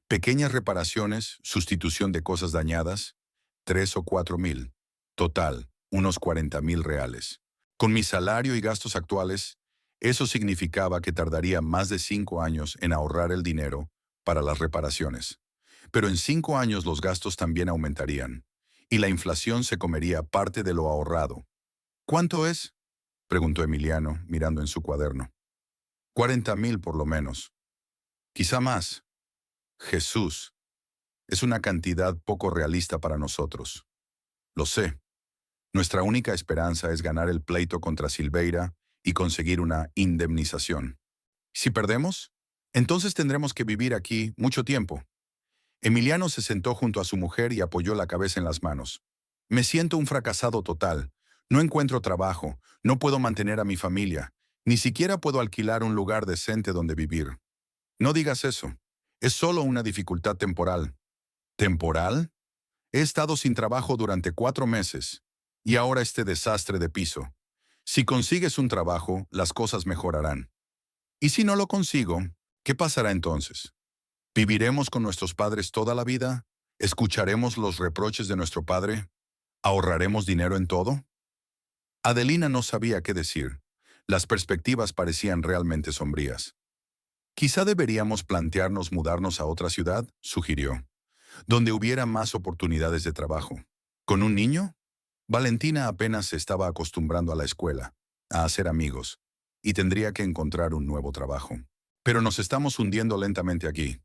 Pequeñas reparaciones, sustitución de cosas dañadas, 3 o 4.000. Total, unos 40.000 reales. Con mi salario y gastos actuales, eso significaba que tardaría más de 5 años en ahorrar el dinero para las reparaciones. Pero en 5 años los gastos también aumentarían, y la inflación se comería parte de lo ahorrado. ¿Cuánto es?, preguntó Emiliano, mirando en su cuaderno. 40.000 por lo menos. Quizá más. Jesús, es una cantidad poco realista para nosotros. Lo sé. Nuestra única esperanza es ganar el pleito contra Silveira y conseguir una indemnización. Si perdemos, entonces tendremos que vivir aquí mucho tiempo. Emiliano se sentó junto a su mujer y apoyó la cabeza en las manos. Me siento un fracasado total. No encuentro trabajo, no puedo mantener a mi familia, ni siquiera puedo alquilar un lugar decente donde vivir. No digas eso. Es solo una dificultad temporal. ¿Temporal? He estado sin trabajo durante 4 meses. Y ahora este desastre de piso. Si consigues un trabajo, las cosas mejorarán. Y si no lo consigo, ¿qué pasará entonces? ¿Viviremos con nuestros padres toda la vida? ¿Escucharemos los reproches de nuestro padre? ¿Ahorraremos dinero en todo? Adelina no sabía qué decir. Las perspectivas parecían realmente sombrías. Quizá deberíamos plantearnos mudarnos a otra ciudad, sugirió, donde hubiera más oportunidades de trabajo. ¿Con un niño? Valentina apenas se estaba acostumbrando a la escuela, a hacer amigos, y tendría que encontrar un nuevo trabajo. Pero nos estamos hundiendo lentamente aquí.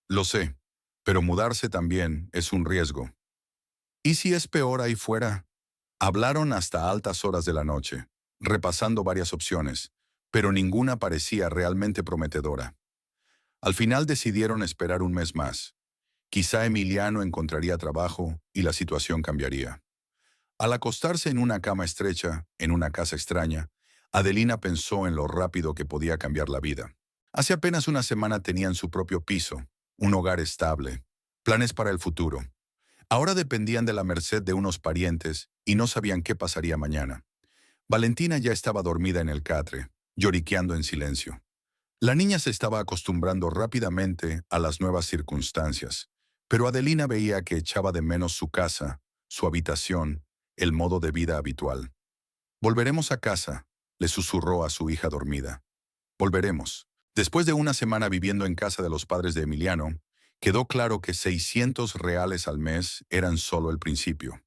Lo sé, pero mudarse también es un riesgo. ¿Y si es peor ahí fuera? Hablaron hasta altas horas de la noche, repasando varias opciones, pero ninguna parecía realmente prometedora. Al final decidieron esperar un mes más. Quizá Emiliano encontraría trabajo y la situación cambiaría. Al acostarse en una cama estrecha, en una casa extraña, Adelina pensó en lo rápido que podía cambiar la vida. Hace apenas una semana tenían su propio piso, un hogar estable, planes para el futuro. Ahora dependían de la merced de unos parientes y no sabían qué pasaría mañana. Valentina ya estaba dormida en el catre, lloriqueando en silencio. La niña se estaba acostumbrando rápidamente a las nuevas circunstancias, pero Adelina veía que echaba de menos su casa, su habitación, el modo de vida habitual. «Volveremos a casa», le susurró a su hija dormida. «Volveremos». Después de una semana viviendo en casa de los padres de Emiliano, quedó claro que 600 reales al mes eran solo el principio.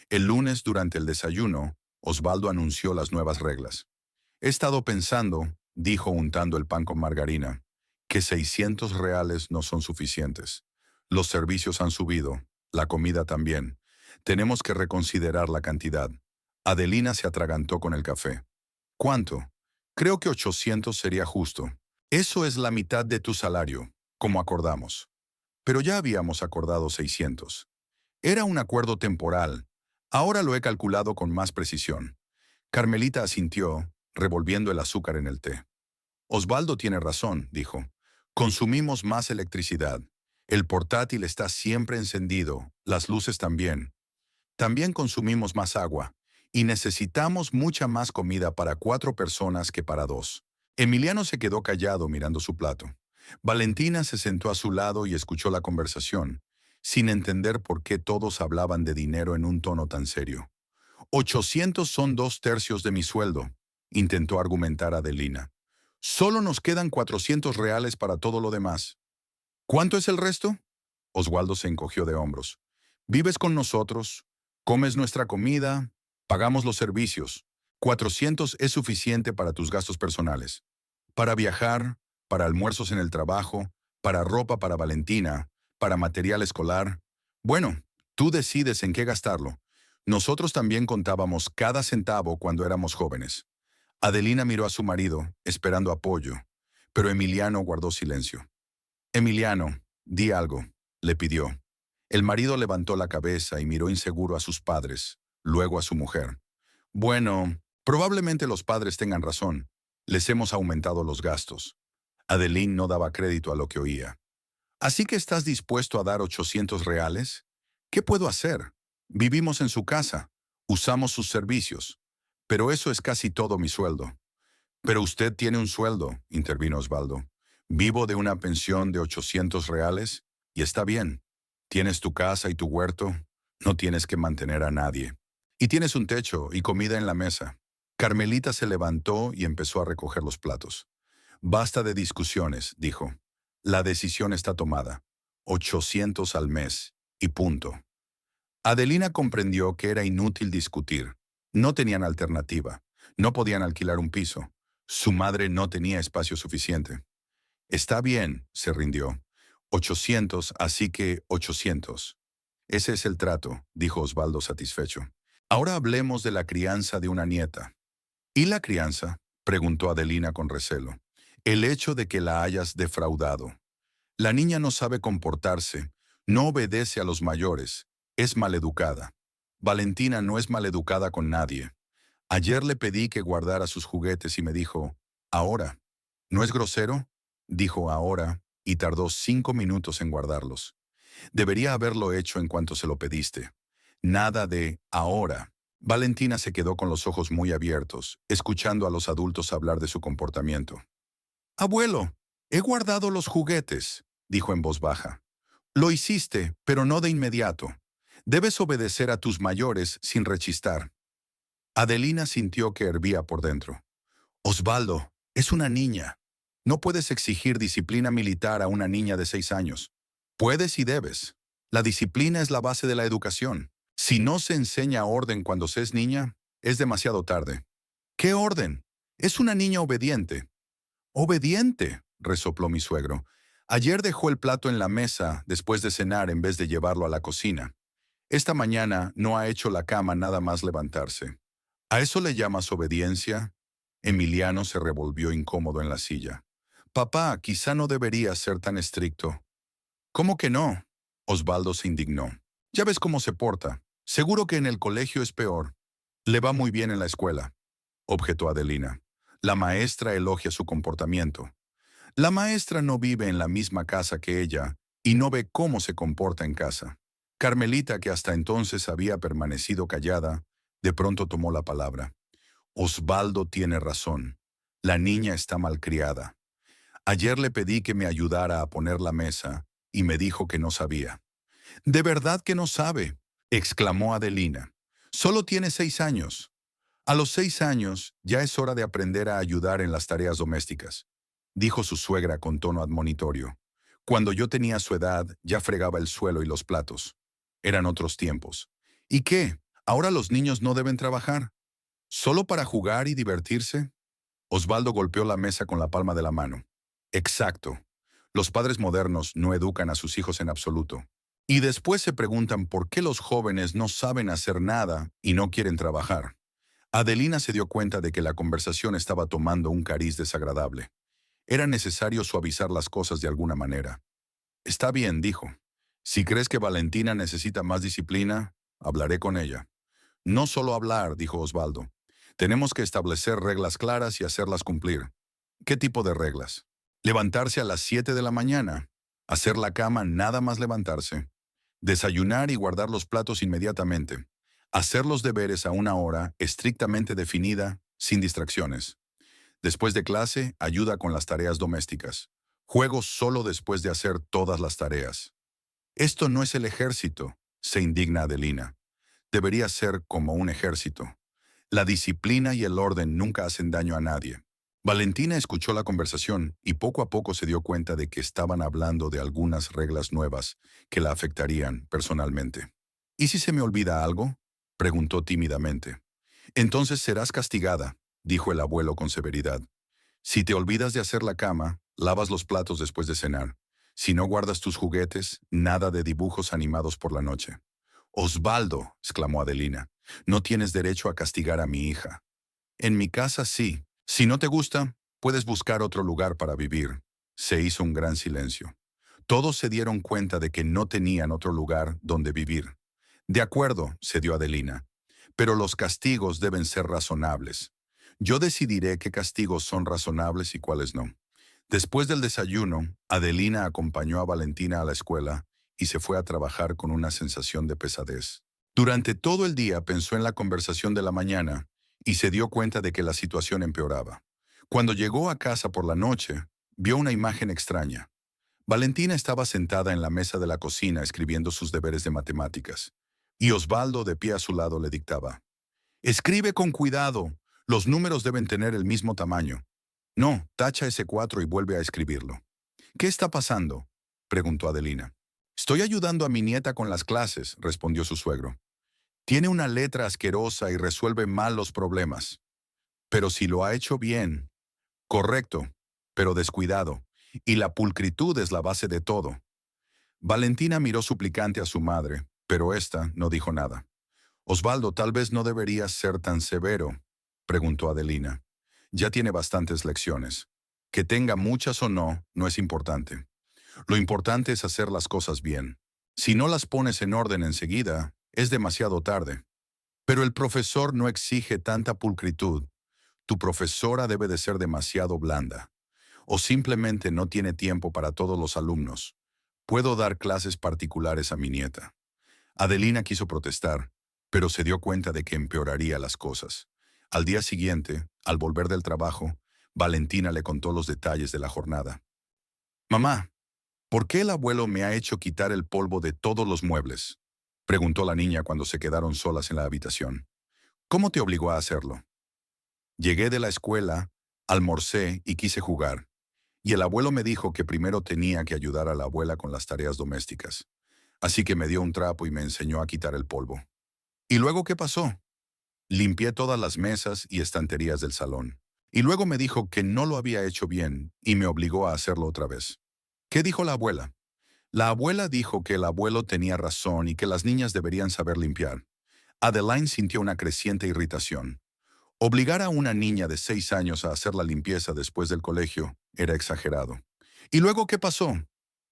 El lunes, durante el desayuno, Osvaldo anunció las nuevas reglas. «He estado pensando», dijo untando el pan con margarina, «que 600 reales no son suficientes. Los servicios han subido, la comida también. Tenemos que reconsiderar la cantidad». Adelina se atragantó con el café. «¿Cuánto?» «Creo que 800 sería justo. Eso es la mitad de tu salario, como acordamos». Pero ya habíamos acordado 600. Era un acuerdo temporal. Ahora lo he calculado con más precisión. Carmelita asintió, revolviendo el azúcar en el té. Osvaldo tiene razón, dijo. Consumimos más electricidad. El portátil está siempre encendido, las luces también. También consumimos más agua. Y necesitamos mucha más comida para 4 personas que para 2. Emiliano se quedó callado mirando su plato. Valentina se sentó a su lado y escuchó la conversación, sin entender por qué todos hablaban de dinero en un tono tan serio. 800 son 2/3 de mi sueldo, intentó argumentar Adelina. Solo nos quedan 400 reales para todo lo demás. ¿Cuánto es el resto? Osvaldo se encogió de hombros. Vives con nosotros, comes nuestra comida, pagamos los servicios. 400 es suficiente para tus gastos personales. Para viajar, para almuerzos en el trabajo, para ropa para Valentina, para material escolar. Bueno, tú decides en qué gastarlo. Nosotros también contábamos cada centavo cuando éramos jóvenes. Adelina miró a su marido, esperando apoyo, pero Emiliano guardó silencio. Emiliano, di algo, le pidió. El marido levantó la cabeza y miró inseguro a sus padres, luego a su mujer. Bueno, probablemente los padres tengan razón. Les hemos aumentado los gastos. Adeline no daba crédito a lo que oía. ¿Así que estás dispuesto a dar 800 reales? ¿Qué puedo hacer? Vivimos en su casa. Usamos sus servicios. Pero eso es casi todo mi sueldo. Pero usted tiene un sueldo, intervino Osvaldo. Vivo de una pensión de 800 reales y está bien. Tienes tu casa y tu huerto. No tienes que mantener a nadie. Y tienes un techo y comida en la mesa. Carmelita se levantó y empezó a recoger los platos. Basta de discusiones, dijo. La decisión está tomada. 800 al mes. Y punto. Adelina comprendió que era inútil discutir. No tenían alternativa. No podían alquilar un piso. Su madre no tenía espacio suficiente. Está bien, se rindió. 800, así que 800. Ese es el trato, dijo Osvaldo satisfecho. Ahora hablemos de la crianza de una nieta. ¿Y la crianza? Preguntó Adelina con recelo. El hecho de que la hayas defraudado. La niña no sabe comportarse, no obedece a los mayores, es maleducada. Valentina no es maleducada con nadie. Ayer le pedí que guardara sus juguetes y me dijo, ahora. ¿No es grosero? Dijo ahora, y tardó 5 minutos en guardarlos. Debería haberlo hecho en cuanto se lo pediste. Nada de ahora. Valentina se quedó con los ojos muy abiertos, escuchando a los adultos hablar de su comportamiento. Abuelo, he guardado los juguetes, dijo en voz baja. Lo hiciste, pero no de inmediato. Debes obedecer a tus mayores sin rechistar. Adelina sintió que hervía por dentro. Osvaldo, es una niña. No puedes exigir disciplina militar a una niña de 6 años. Puedes y debes. La disciplina es la base de la educación. Si no se enseña orden cuando se es niña, es demasiado tarde. ¿Qué orden? Es una niña obediente. Obediente, resopló mi suegro. Ayer dejó el plato en la mesa después de cenar en vez de llevarlo a la cocina. Esta mañana no ha hecho la cama nada más levantarse. ¿A eso le llamas obediencia? Emiliano se revolvió incómodo en la silla. Papá, quizá no debería ser tan estricto. ¿Cómo que no? Osvaldo se indignó. Ya ves cómo se porta. Seguro que en el colegio es peor. Le va muy bien en la escuela, objetó Adelina. La maestra elogia su comportamiento. La maestra no vive en la misma casa que ella y no ve cómo se comporta en casa. Carmelita, que hasta entonces había permanecido callada, de pronto tomó la palabra. Osvaldo tiene razón. La niña está malcriada. Ayer le pedí que me ayudara a poner la mesa y me dijo que no sabía. ¿De verdad que no sabe? Exclamó Adelina. Solo tiene 6 años. A los 6 años ya es hora de aprender a ayudar en las tareas domésticas, dijo su suegra con tono admonitorio. Cuando yo tenía su edad ya fregaba el suelo y los platos. Eran otros tiempos. ¿Y qué? ¿Ahora los niños no deben trabajar? ¿Solo para jugar y divertirse? Osvaldo golpeó la mesa con la palma de la mano. Exacto. Los padres modernos no educan a sus hijos en absoluto. Y después se preguntan por qué los jóvenes no saben hacer nada y no quieren trabajar. Adelina se dio cuenta de que la conversación estaba tomando un cariz desagradable. Era necesario suavizar las cosas de alguna manera. Está bien, dijo. Si crees que Valentina necesita más disciplina, hablaré con ella. No solo hablar, dijo Osvaldo. Tenemos que establecer reglas claras y hacerlas cumplir. ¿Qué tipo de reglas? Levantarse a las 7 de la mañana. Hacer la cama nada más levantarse. Desayunar y guardar los platos inmediatamente. Hacer los deberes a una hora estrictamente definida, sin distracciones. Después de clase, ayuda con las tareas domésticas. Juego solo después de hacer todas las tareas. Esto no es el ejército, se indigna Adelina. Debería ser como un ejército. La disciplina y el orden nunca hacen daño a nadie. Valentina escuchó la conversación y poco a poco se dio cuenta de que estaban hablando de algunas reglas nuevas que la afectarían personalmente. ¿Y si se me olvida algo? Preguntó tímidamente. Entonces serás castigada, dijo el abuelo con severidad. Si te olvidas de hacer la cama, lavas los platos después de cenar. Si no guardas tus juguetes, nada de dibujos animados por la noche. Osvaldo, exclamó Adelina, no tienes derecho a castigar a mi hija. En mi casa sí. Si no te gusta, puedes buscar otro lugar para vivir. Se hizo un gran silencio. Todos se dieron cuenta de que no tenían otro lugar donde vivir. De acuerdo, cedió Adelina, pero los castigos deben ser razonables. Yo decidiré qué castigos son razonables y cuáles no. Después del desayuno, Adelina acompañó a Valentina a la escuela y se fue a trabajar con una sensación de pesadez. Durante todo el día pensó en la conversación de la mañana y se dio cuenta de que la situación empeoraba. Cuando llegó a casa por la noche, vio una imagen extraña. Valentina estaba sentada en la mesa de la cocina escribiendo sus deberes de matemáticas, y Osvaldo, de pie a su lado, le dictaba. Escribe con cuidado. Los números deben tener el mismo tamaño. No, tacha ese 4 y vuelve a escribirlo. ¿Qué está pasando?, preguntó Adelina. Estoy ayudando a mi nieta con las clases, respondió su suegro. Tiene una letra asquerosa y resuelve mal los problemas. Pero si lo ha hecho bien. Correcto, pero descuidado. Y la pulcritud es la base de todo. Valentina miró suplicante a su madre, pero ésta no dijo nada. Osvaldo, tal vez no deberías ser tan severo, preguntó Adelina. Ya tiene bastantes lecciones. Que tenga muchas o no, no es importante. Lo importante es hacer las cosas bien. Si no las pones en orden enseguida, es demasiado tarde. Pero el profesor no exige tanta pulcritud. Tu profesora debe de ser demasiado blanda. O simplemente no tiene tiempo para todos los alumnos. Puedo dar clases particulares a mi nieta. Adelina quiso protestar, pero se dio cuenta de que empeoraría las cosas. Al día siguiente, al volver del trabajo, Valentina le contó los detalles de la jornada. «Mamá, ¿por qué el abuelo me ha hecho quitar el polvo de todos los muebles?», preguntó la niña cuando se quedaron solas en la habitación. «¿Cómo te obligó a hacerlo?». «Llegué de la escuela, almorcé y quise jugar. Y el abuelo me dijo que primero tenía que ayudar a la abuela con las tareas domésticas. Así que me dio un trapo y me enseñó a quitar el polvo. ¿Y luego qué pasó? Limpié todas las mesas y estanterías del salón. Y luego me dijo que no lo había hecho bien y me obligó a hacerlo otra vez». «¿Qué dijo la abuela?». «La abuela dijo que el abuelo tenía razón y que las niñas deberían saber limpiar». Adeline sintió una creciente irritación. Obligar a una niña de 6 años a hacer la limpieza después del colegio era exagerado. «¿Y luego qué pasó?».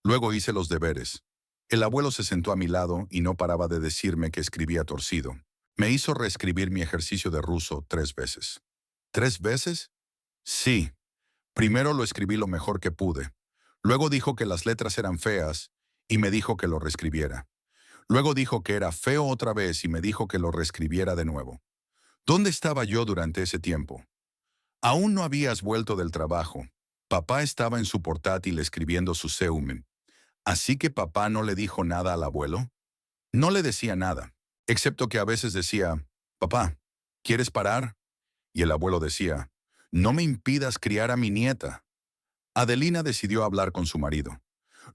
«Luego hice los deberes. El abuelo se sentó a mi lado y no paraba de decirme que escribía torcido. Me hizo reescribir mi ejercicio de ruso 3 veces». «¿3 veces?». «Sí. Primero lo escribí lo mejor que pude. Luego dijo que las letras eran feas y me dijo que lo reescribiera. Luego dijo que era feo otra vez y me dijo que lo reescribiera de nuevo». «¿Dónde estaba yo durante ese tiempo?». «Aún no habías vuelto del trabajo. Papá estaba en su portátil escribiendo su seumen». «¿Así que papá no le dijo nada al abuelo?». «No le decía nada, excepto que a veces decía, papá, ¿quieres parar?». Y el abuelo decía, «No me impidas criar a mi nieta». Adelina decidió hablar con su marido.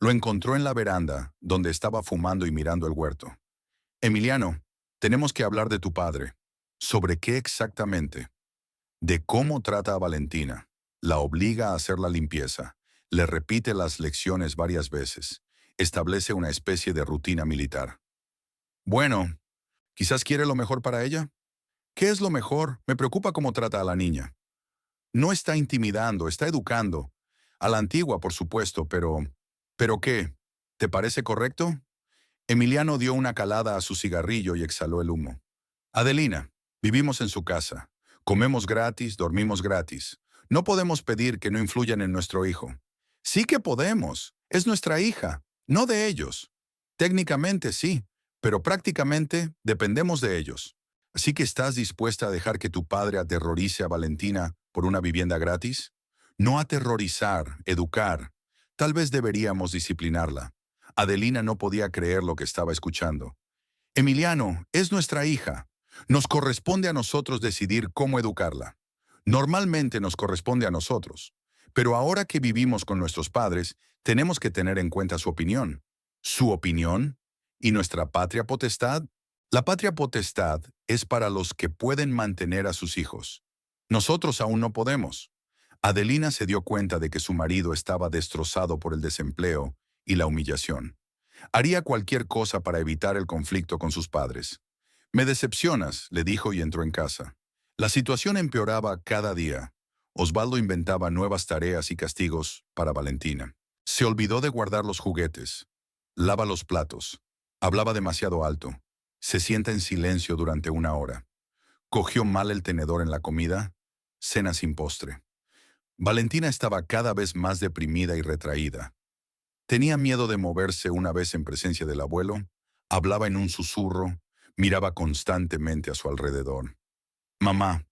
Lo encontró en la veranda, donde estaba fumando y mirando el huerto. «Emiliano, tenemos que hablar de tu padre». «¿Sobre qué exactamente?». «De cómo trata a Valentina. La obliga a hacer la limpieza. Le repite las lecciones varias veces. Establece una especie de rutina militar». «Bueno, quizás quiere lo mejor para ella». «¿Qué es lo mejor? Me preocupa cómo trata a la niña». «No está intimidando, está educando. A la antigua, por supuesto, pero... ¿Pero qué? ¿Te parece correcto?». Emiliano dio una calada a su cigarrillo y exhaló el humo. «Adelina, vivimos en su casa. Comemos gratis, dormimos gratis. No podemos pedir que no influyan en nuestro hijo». «Sí que podemos. Es nuestra hija, no de ellos». «Técnicamente sí, pero prácticamente dependemos de ellos». «¿Así que estás dispuesta a dejar que tu padre aterrorice a Valentina por una vivienda gratis?». «No aterrorizar, educar. Tal vez deberíamos disciplinarla». Adelina no podía creer lo que estaba escuchando. «Emiliano, es nuestra hija. Nos corresponde a nosotros decidir cómo educarla. Normalmente nos corresponde a nosotros. Pero ahora que vivimos con nuestros padres, tenemos que tener en cuenta su opinión». «¿Su opinión? ¿Y nuestra patria potestad?». «La patria potestad es para los que pueden mantener a sus hijos. Nosotros aún no podemos». Adelina se dio cuenta de que su marido estaba destrozado por el desempleo y la humillación. Haría cualquier cosa para evitar el conflicto con sus padres. «Me decepcionas», le dijo y entró en casa. La situación empeoraba cada día. Osvaldo inventaba nuevas tareas y castigos para Valentina. Se olvidó de guardar los juguetes. Lava los platos. Hablaba demasiado alto. Se sienta en silencio durante 1 hora. Cogió mal el tenedor en la comida. Cena sin postre. Valentina estaba cada vez más deprimida y retraída. Tenía miedo de moverse una vez en presencia del abuelo. Hablaba en un susurro. Miraba constantemente a su alrededor. «Mamá,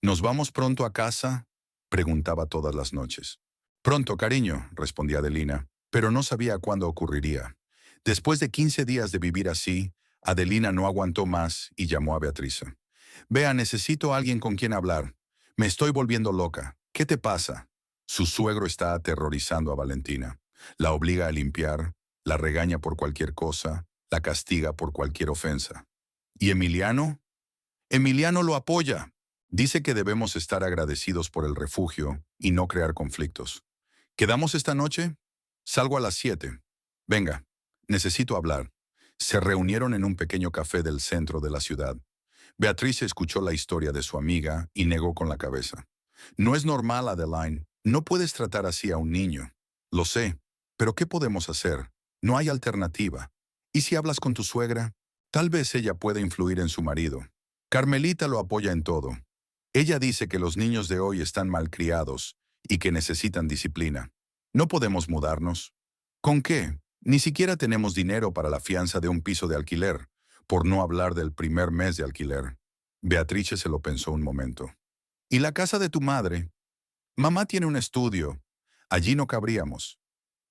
¿nos vamos pronto a casa?», preguntaba todas las noches. «Pronto, cariño», respondía Adelina, pero no sabía cuándo ocurriría. Después de 15 días de vivir así, Adelina no aguantó más y llamó a Beatriz. «Bea, necesito a alguien con quien hablar. Me estoy volviendo loca. ¿Qué te pasa?». Su suegro está aterrorizando a Valentina. La obliga a limpiar, la regaña por cualquier cosa, la castiga por cualquier ofensa. «¿Y Emiliano?». «Emiliano lo apoya. Dice que debemos estar agradecidos por el refugio y no crear conflictos». «¿Quedamos esta noche?». «Salgo a las 7. Venga, necesito hablar». Se reunieron en un pequeño café del centro de la ciudad. Beatriz escuchó la historia de su amiga y negó con la cabeza. No es normal, Adeline. No puedes tratar así a un niño. Lo sé, pero ¿qué podemos hacer? No hay alternativa. ¿Y si hablas con tu suegra? Tal vez ella pueda influir en su marido. Carmelita lo apoya en todo. Ella dice que los niños de hoy están malcriados y que necesitan disciplina. No podemos mudarnos. ¿Con qué? Ni siquiera tenemos dinero para la fianza de un piso de alquiler, por no hablar del primer mes de alquiler. Beatrice se lo pensó un momento. ¿Y la casa de tu madre? Mamá tiene un estudio. Allí no cabríamos.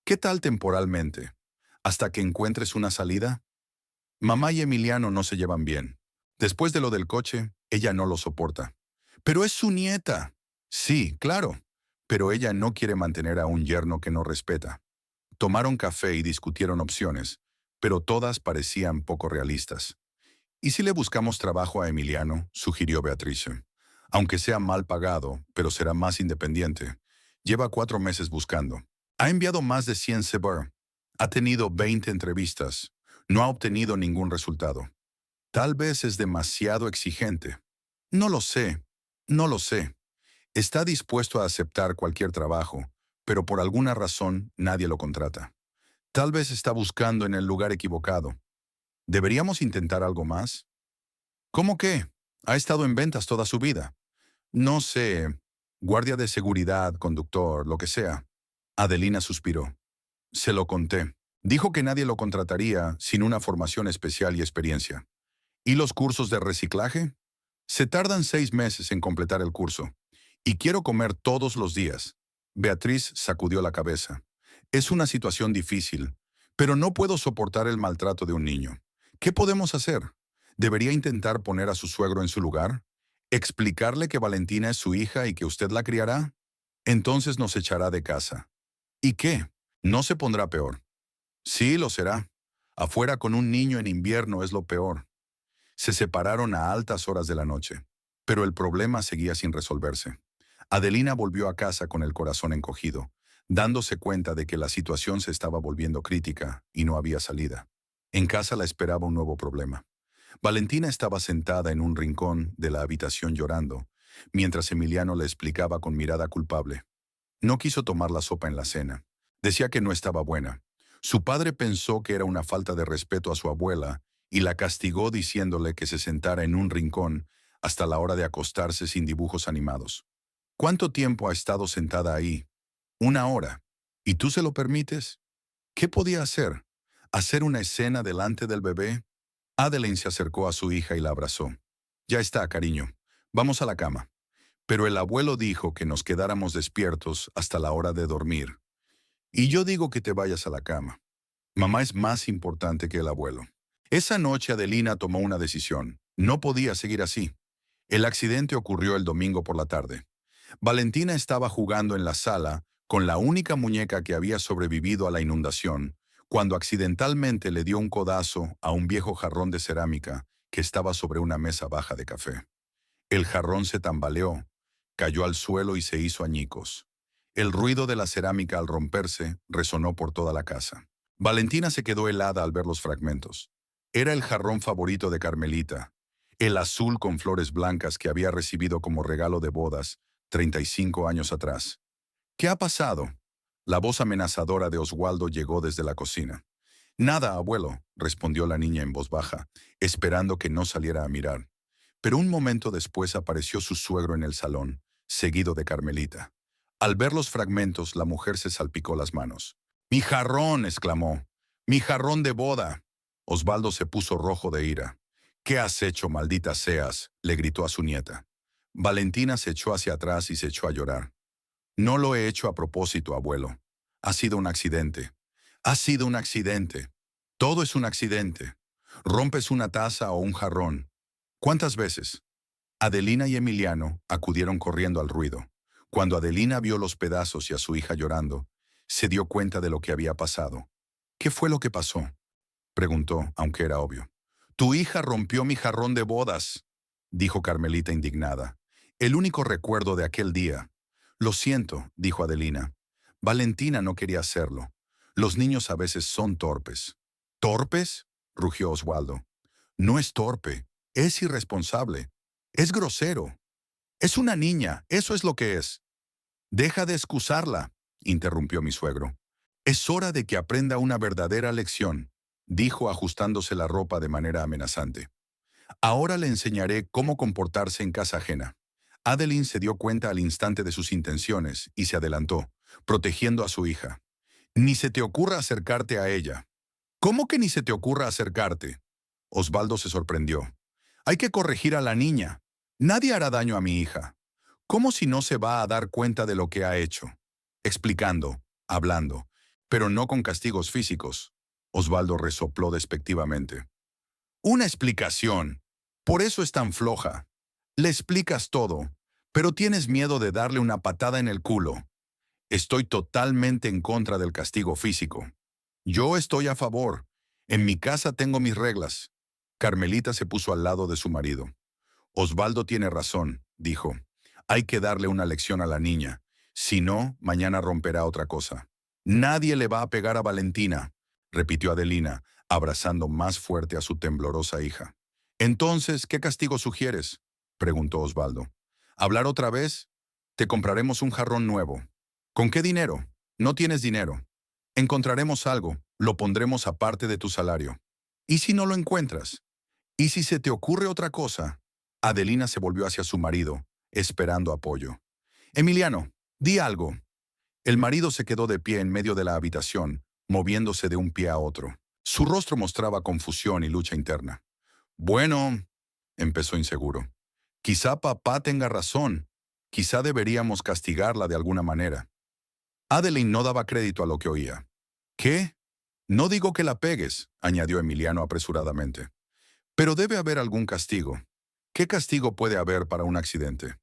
¿Qué tal temporalmente? ¿Hasta que encuentres una salida? Mamá y Emiliano no se llevan bien. Después de lo del coche, ella no lo soporta. Pero es su nieta. Sí, claro. Pero ella no quiere mantener a un yerno que no respeta. Tomaron café y discutieron opciones, pero todas parecían poco realistas. ¿Y si le buscamos trabajo a Emiliano?, sugirió Beatrice. Aunque sea mal pagado, pero será más independiente. Lleva 4 meses buscando. Ha enviado más de 100 CV. Ha tenido 20 entrevistas. No ha obtenido ningún resultado. Tal vez es demasiado exigente. No lo sé. No lo sé. Está dispuesto a aceptar cualquier trabajo, pero por alguna razón nadie lo contrata. Tal vez está buscando en el lugar equivocado. ¿Deberíamos intentar algo más? ¿Cómo qué? Ha estado en ventas toda su vida. No sé, guardia de seguridad, conductor, lo que sea. Adelina suspiró. Se lo conté. Dijo que nadie lo contrataría sin una formación especial y experiencia. ¿Y los cursos de reciclaje? Se tardan 6 meses en completar el curso. Y quiero comer todos los días. Beatriz sacudió la cabeza. Es una situación difícil, pero no puedo soportar el maltrato de un niño. ¿Qué podemos hacer? ¿Debería intentar poner a su suegro en su lugar? ¿Explicarle que Valentina es su hija y que usted la criará? Entonces nos echará de casa. ¿Y qué? ¿No se pondrá peor? Sí, lo será. Afuera con un niño en invierno es lo peor. Se separaron a altas horas de la noche, pero el problema seguía sin resolverse. Adelina volvió a casa con el corazón encogido, dándose cuenta de que la situación se estaba volviendo crítica y no había salida. En casa la esperaba un nuevo problema. Valentina estaba sentada en un rincón de la habitación llorando, mientras Emiliano le explicaba con mirada culpable. No quiso tomar la sopa en la cena. Decía que no estaba buena. Su padre pensó que era una falta de respeto a su abuela y la castigó diciéndole que se sentara en un rincón hasta la hora de acostarse sin dibujos animados. ¿Cuánto tiempo ha estado sentada ahí? 1 hora. ¿Y tú se lo permites? ¿Qué podía hacer? ¿Hacer una escena delante del bebé? Adeline se acercó a su hija y la abrazó. Ya está, cariño. Vamos a la cama. Pero el abuelo dijo que nos quedáramos despiertos hasta la hora de dormir. Y yo digo que te vayas a la cama. Mamá es más importante que el abuelo. Esa noche Adelina tomó una decisión. No podía seguir así. El accidente ocurrió el domingo por la tarde. Valentina estaba jugando en la sala con la única muñeca que había sobrevivido a la inundación, cuando accidentalmente le dio un codazo a un viejo jarrón de cerámica que estaba sobre una mesa baja de café. El jarrón se tambaleó, cayó al suelo y se hizo añicos. El ruido de la cerámica al romperse resonó por toda la casa. Valentina se quedó helada al ver los fragmentos. Era el jarrón favorito de Carmelita, el azul con flores blancas que había recibido como regalo de bodas 35 años atrás. ¿Qué ha pasado? La voz amenazadora de Oswaldo llegó desde la cocina. Nada, abuelo, respondió la niña en voz baja, esperando que no saliera a mirar. Pero un momento después apareció su suegro en el salón, seguido de Carmelita. Al ver los fragmentos, la mujer se salpicó las manos. ¡Mi jarrón!, exclamó. ¡Mi jarrón de boda! Osvaldo se puso rojo de ira. ¿Qué has hecho, maldita seas?, le gritó a su nieta. Valentina se echó hacia atrás y se echó a llorar. No lo he hecho a propósito, abuelo. Ha sido un accidente. Ha sido un accidente. Todo es un accidente. Rompes una taza o un jarrón. ¿Cuántas veces? Adelina y Emiliano acudieron corriendo al ruido. Cuando Adelina vio los pedazos y a su hija llorando, se dio cuenta de lo que había pasado. ¿Qué fue lo que pasó?, preguntó, aunque era obvio. Tu hija rompió mi jarrón de bodas, dijo Carmelita indignada. El único recuerdo de aquel día. Lo siento, dijo Adelina. Valentina no quería hacerlo. Los niños a veces son torpes. ¿Torpes? rugió Osvaldo. No es torpe, es irresponsable, es grosero. Es una niña, eso es lo que es. Deja de excusarla, interrumpió mi suegro. Es hora de que aprenda una verdadera lección, dijo ajustándose la ropa de manera amenazante. Ahora le enseñaré cómo comportarse en casa ajena. Adeline se dio cuenta al instante de sus intenciones y se adelantó, protegiendo a su hija. Ni se te ocurra acercarte a ella. ¿Cómo que ni se te ocurra acercarte? Osvaldo se sorprendió. Hay que corregir a la niña. Nadie hará daño a mi hija. ¿Cómo si no se va a dar cuenta de lo que ha hecho? Explicando, hablando, pero no con castigos físicos. Osvaldo resopló despectivamente. Una explicación. Por eso es tan floja. Le explicas todo, pero tienes miedo de darle una patada en el culo. Estoy totalmente en contra del castigo físico. Yo estoy a favor. En mi casa tengo mis reglas. Carmelita se puso al lado de su marido. Osvaldo tiene razón, dijo. Hay que darle una lección a la niña. Si no, mañana romperá otra cosa. Nadie le va a pegar a Valentina, repitió Adelina, abrazando más fuerte a su temblorosa hija. Entonces, ¿qué castigo sugieres? Preguntó Osvaldo. ¿Hablar otra vez? Te compraremos un jarrón nuevo. ¿Con qué dinero? No tienes dinero. Encontraremos algo, lo pondremos aparte de tu salario. ¿Y si no lo encuentras? ¿Y si se te ocurre otra cosa? Adelina se volvió hacia su marido, esperando apoyo. Emiliano, di algo. El marido se quedó de pie en medio de la habitación, moviéndose de un pie a otro. Su rostro mostraba confusión y lucha interna. Bueno, empezó inseguro. Quizá papá tenga razón. Quizá deberíamos castigarla de alguna manera. Adeline no daba crédito a lo que oía. ¿Qué? No digo que la pegues, añadió Emiliano apresuradamente. Pero debe haber algún castigo. ¿Qué castigo puede haber para un accidente?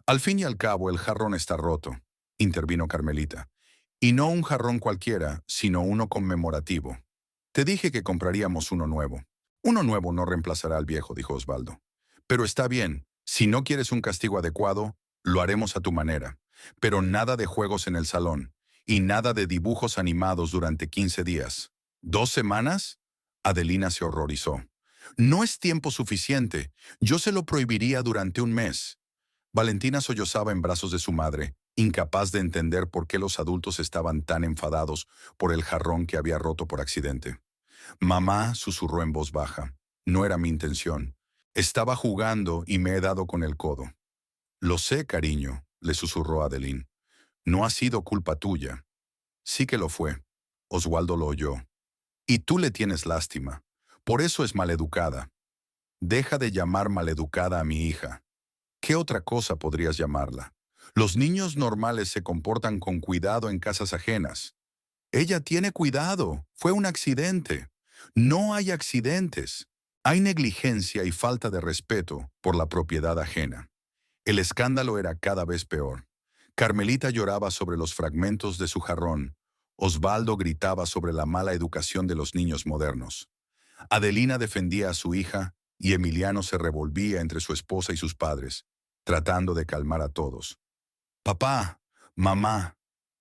Al fin y al cabo, el jarrón está roto, intervino Carmelita. Y no un jarrón cualquiera, sino uno conmemorativo. Te dije que compraríamos uno nuevo. Uno nuevo no reemplazará al viejo, dijo Osvaldo. Pero está bien, si no quieres un castigo adecuado, lo haremos a tu manera. Pero nada de juegos en el salón, y nada de dibujos animados durante 15 días. ¿2 semanas? Adelina se horrorizó. No es tiempo suficiente. Yo se lo prohibiría durante un mes. Valentina sollozaba en brazos de su madre, incapaz de entender por qué los adultos estaban tan enfadados por el jarrón que había roto por accidente. Mamá, susurró en voz baja. No era mi intención. Estaba jugando y me he dado con el codo. Lo sé, cariño, le susurró Adeline. No ha sido culpa tuya. Sí que lo fue. Osvaldo lo oyó. Y tú le tienes lástima. Por eso es maleducada. Deja de llamar maleducada a mi hija. ¿Qué otra cosa podrías llamarla? Los niños normales se comportan con cuidado en casas ajenas. Ella tiene cuidado. Fue un accidente. No hay accidentes. Hay negligencia y falta de respeto por la propiedad ajena. El escándalo era cada vez peor. Carmelita lloraba sobre los fragmentos de su jarrón. Osvaldo gritaba sobre la mala educación de los niños modernos. Adelina defendía a su hija y Emiliano se revolvía entre su esposa y sus padres, tratando de calmar a todos. Papá, mamá,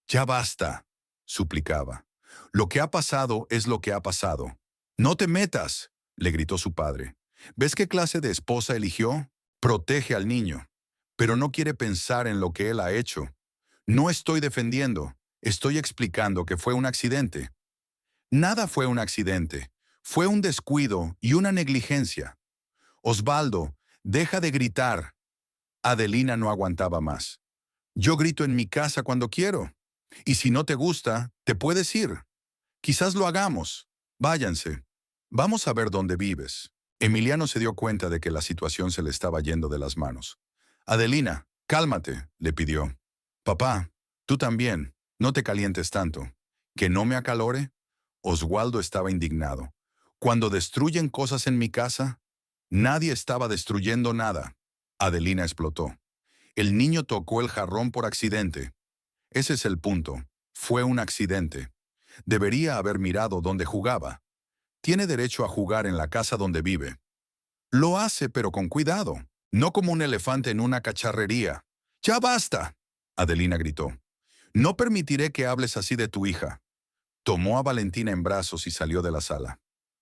ya basta, suplicaba. Lo que ha pasado es lo que ha pasado. No te metas, le gritó su padre. ¿Ves qué clase de esposa eligió? Protege al niño, pero no quiere pensar en lo que él ha hecho. No estoy defendiendo, estoy explicando que fue un accidente. Nada fue un accidente, fue un descuido y una negligencia. Osvaldo, deja de gritar. Adelina no aguantaba más. Yo grito en mi casa cuando quiero. Y si no te gusta, te puedes ir. Quizás lo hagamos. Váyanse. Vamos a ver dónde vives. Emiliano se dio cuenta de que la situación se le estaba yendo de las manos. Adelina, cálmate, le pidió. Papá, tú también, no te calientes tanto. ¿Que no me acalore? Osvaldo estaba indignado. Cuando destruyen cosas en mi casa, nadie estaba destruyendo nada. Adelina explotó. El niño tocó el jarrón por accidente. Ese es el punto. Fue un accidente. Debería haber mirado dónde jugaba. Tiene derecho a jugar en la casa donde vive. Lo hace, pero con cuidado. No como un elefante en una cacharrería. ¡Ya basta!, Adelina gritó. No permitiré que hables así de tu hija. Tomó a Valentina en brazos y salió de la sala.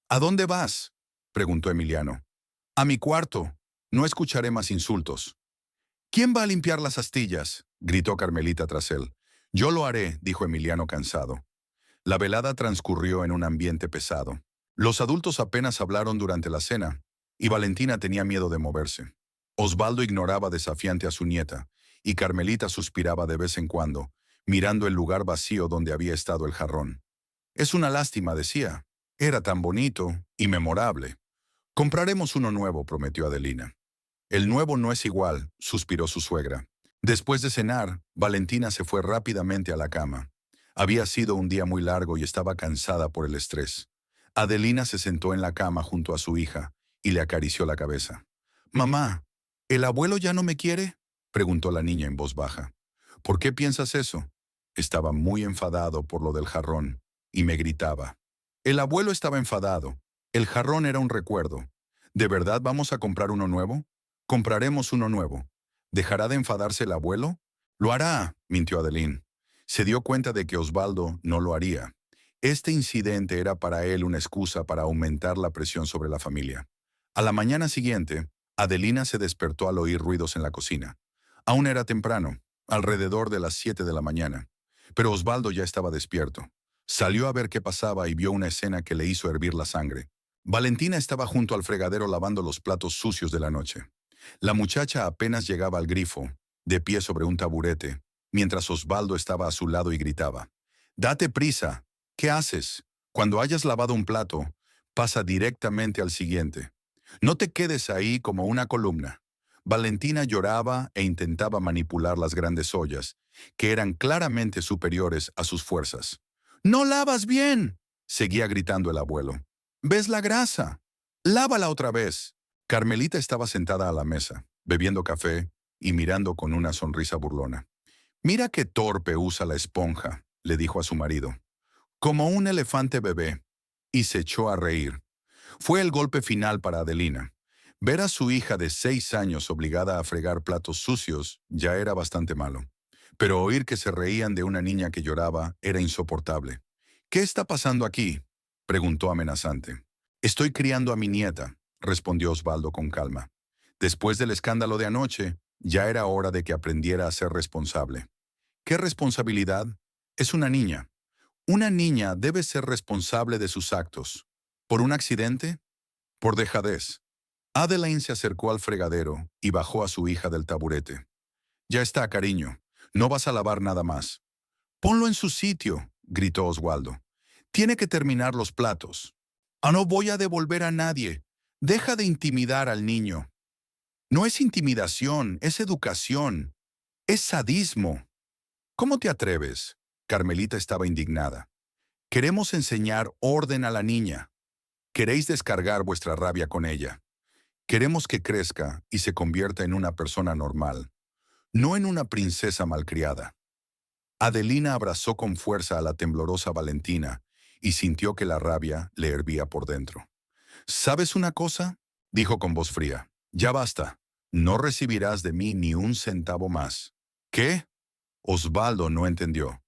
¿A dónde vas?, preguntó Emiliano. A mi cuarto. No escucharé más insultos. ¿Quién va a limpiar las astillas?, gritó Carmelita tras él. Yo lo haré, dijo Emiliano cansado. La velada transcurrió en un ambiente pesado. Los adultos apenas hablaron durante la cena, y Valentina tenía miedo de moverse. Osvaldo ignoraba desafiante a su nieta, y Carmelita suspiraba de vez en cuando, mirando el lugar vacío donde había estado el jarrón. Es una lástima, decía. Era tan bonito y memorable. Compraremos uno nuevo, prometió Adelina. El nuevo no es igual, suspiró su suegra. Después de cenar, Valentina se fue rápidamente a la cama. Había sido un día muy largo y estaba cansada por el estrés. Adelina se sentó en la cama junto a su hija y le acarició la cabeza. «Mamá, ¿el abuelo ya no me quiere?», preguntó la niña en voz baja. «¿Por qué piensas eso?». Estaba muy enfadado por lo del jarrón y me gritaba. El abuelo estaba enfadado. El jarrón era un recuerdo. ¿De verdad vamos a comprar uno nuevo? Compraremos uno nuevo. ¿Dejará de enfadarse el abuelo? Lo hará, mintió Adeline. Se dio cuenta de que Osvaldo no lo haría. Este incidente era para él una excusa para aumentar la presión sobre la familia. A la mañana siguiente, Adelina se despertó al oír ruidos en la cocina. Aún era temprano, alrededor de las 7 de la mañana, pero Osvaldo ya estaba despierto. Salió a ver qué pasaba y vio una escena que le hizo hervir la sangre. Valentina estaba junto al fregadero lavando los platos sucios de la noche. La muchacha apenas llegaba al grifo, de pie sobre un taburete, mientras Osvaldo estaba a su lado y gritaba. «Date prisa. ¿Qué haces? Cuando hayas lavado un plato, pasa directamente al siguiente. No te quedes ahí como una columna». Valentina lloraba e intentaba manipular las grandes ollas, que eran claramente superiores a sus fuerzas. «¡No lavas bien!», seguía gritando el abuelo. «¿Ves la grasa? Lávala otra vez». Carmelita estaba sentada a la mesa, bebiendo café y mirando con una sonrisa burlona. «Mira qué torpe usa la esponja», le dijo a su marido. «Como un elefante bebé», y se echó a reír. Fue el golpe final para Adelina. Ver a su hija de 6 años obligada a fregar platos sucios ya era bastante malo. Pero oír que se reían de una niña que lloraba era insoportable. «¿Qué está pasando aquí?», preguntó amenazante. «Estoy criando a mi nieta», respondió Osvaldo con calma. Después del escándalo de anoche, ya era hora de que aprendiera a ser responsable. ¿Qué responsabilidad? Es una niña. Una niña debe ser responsable de sus actos. ¿Por un accidente? Por dejadez. Adeline se acercó al fregadero y bajó a su hija del taburete. «Ya está, cariño. No vas a lavar nada más». «Ponlo en su sitio», gritó Osvaldo. «Tiene que terminar los platos». «Ah, no voy a devolver a nadie. Deja de intimidar al niño». «No es intimidación, es educación. Es sadismo». «¿Cómo te atreves?». Carmelita estaba indignada. «Queremos enseñar orden a la niña. Queréis descargar vuestra rabia con ella. Queremos que crezca y se convierta en una persona normal, no en una princesa malcriada». Adelina abrazó con fuerza a la temblorosa Valentina y sintió que la rabia le hervía por dentro. «¿Sabes una cosa?», dijo con voz fría. «Ya basta. No recibirás de mí ni un centavo más». «¿Qué?». Osvaldo no entendió.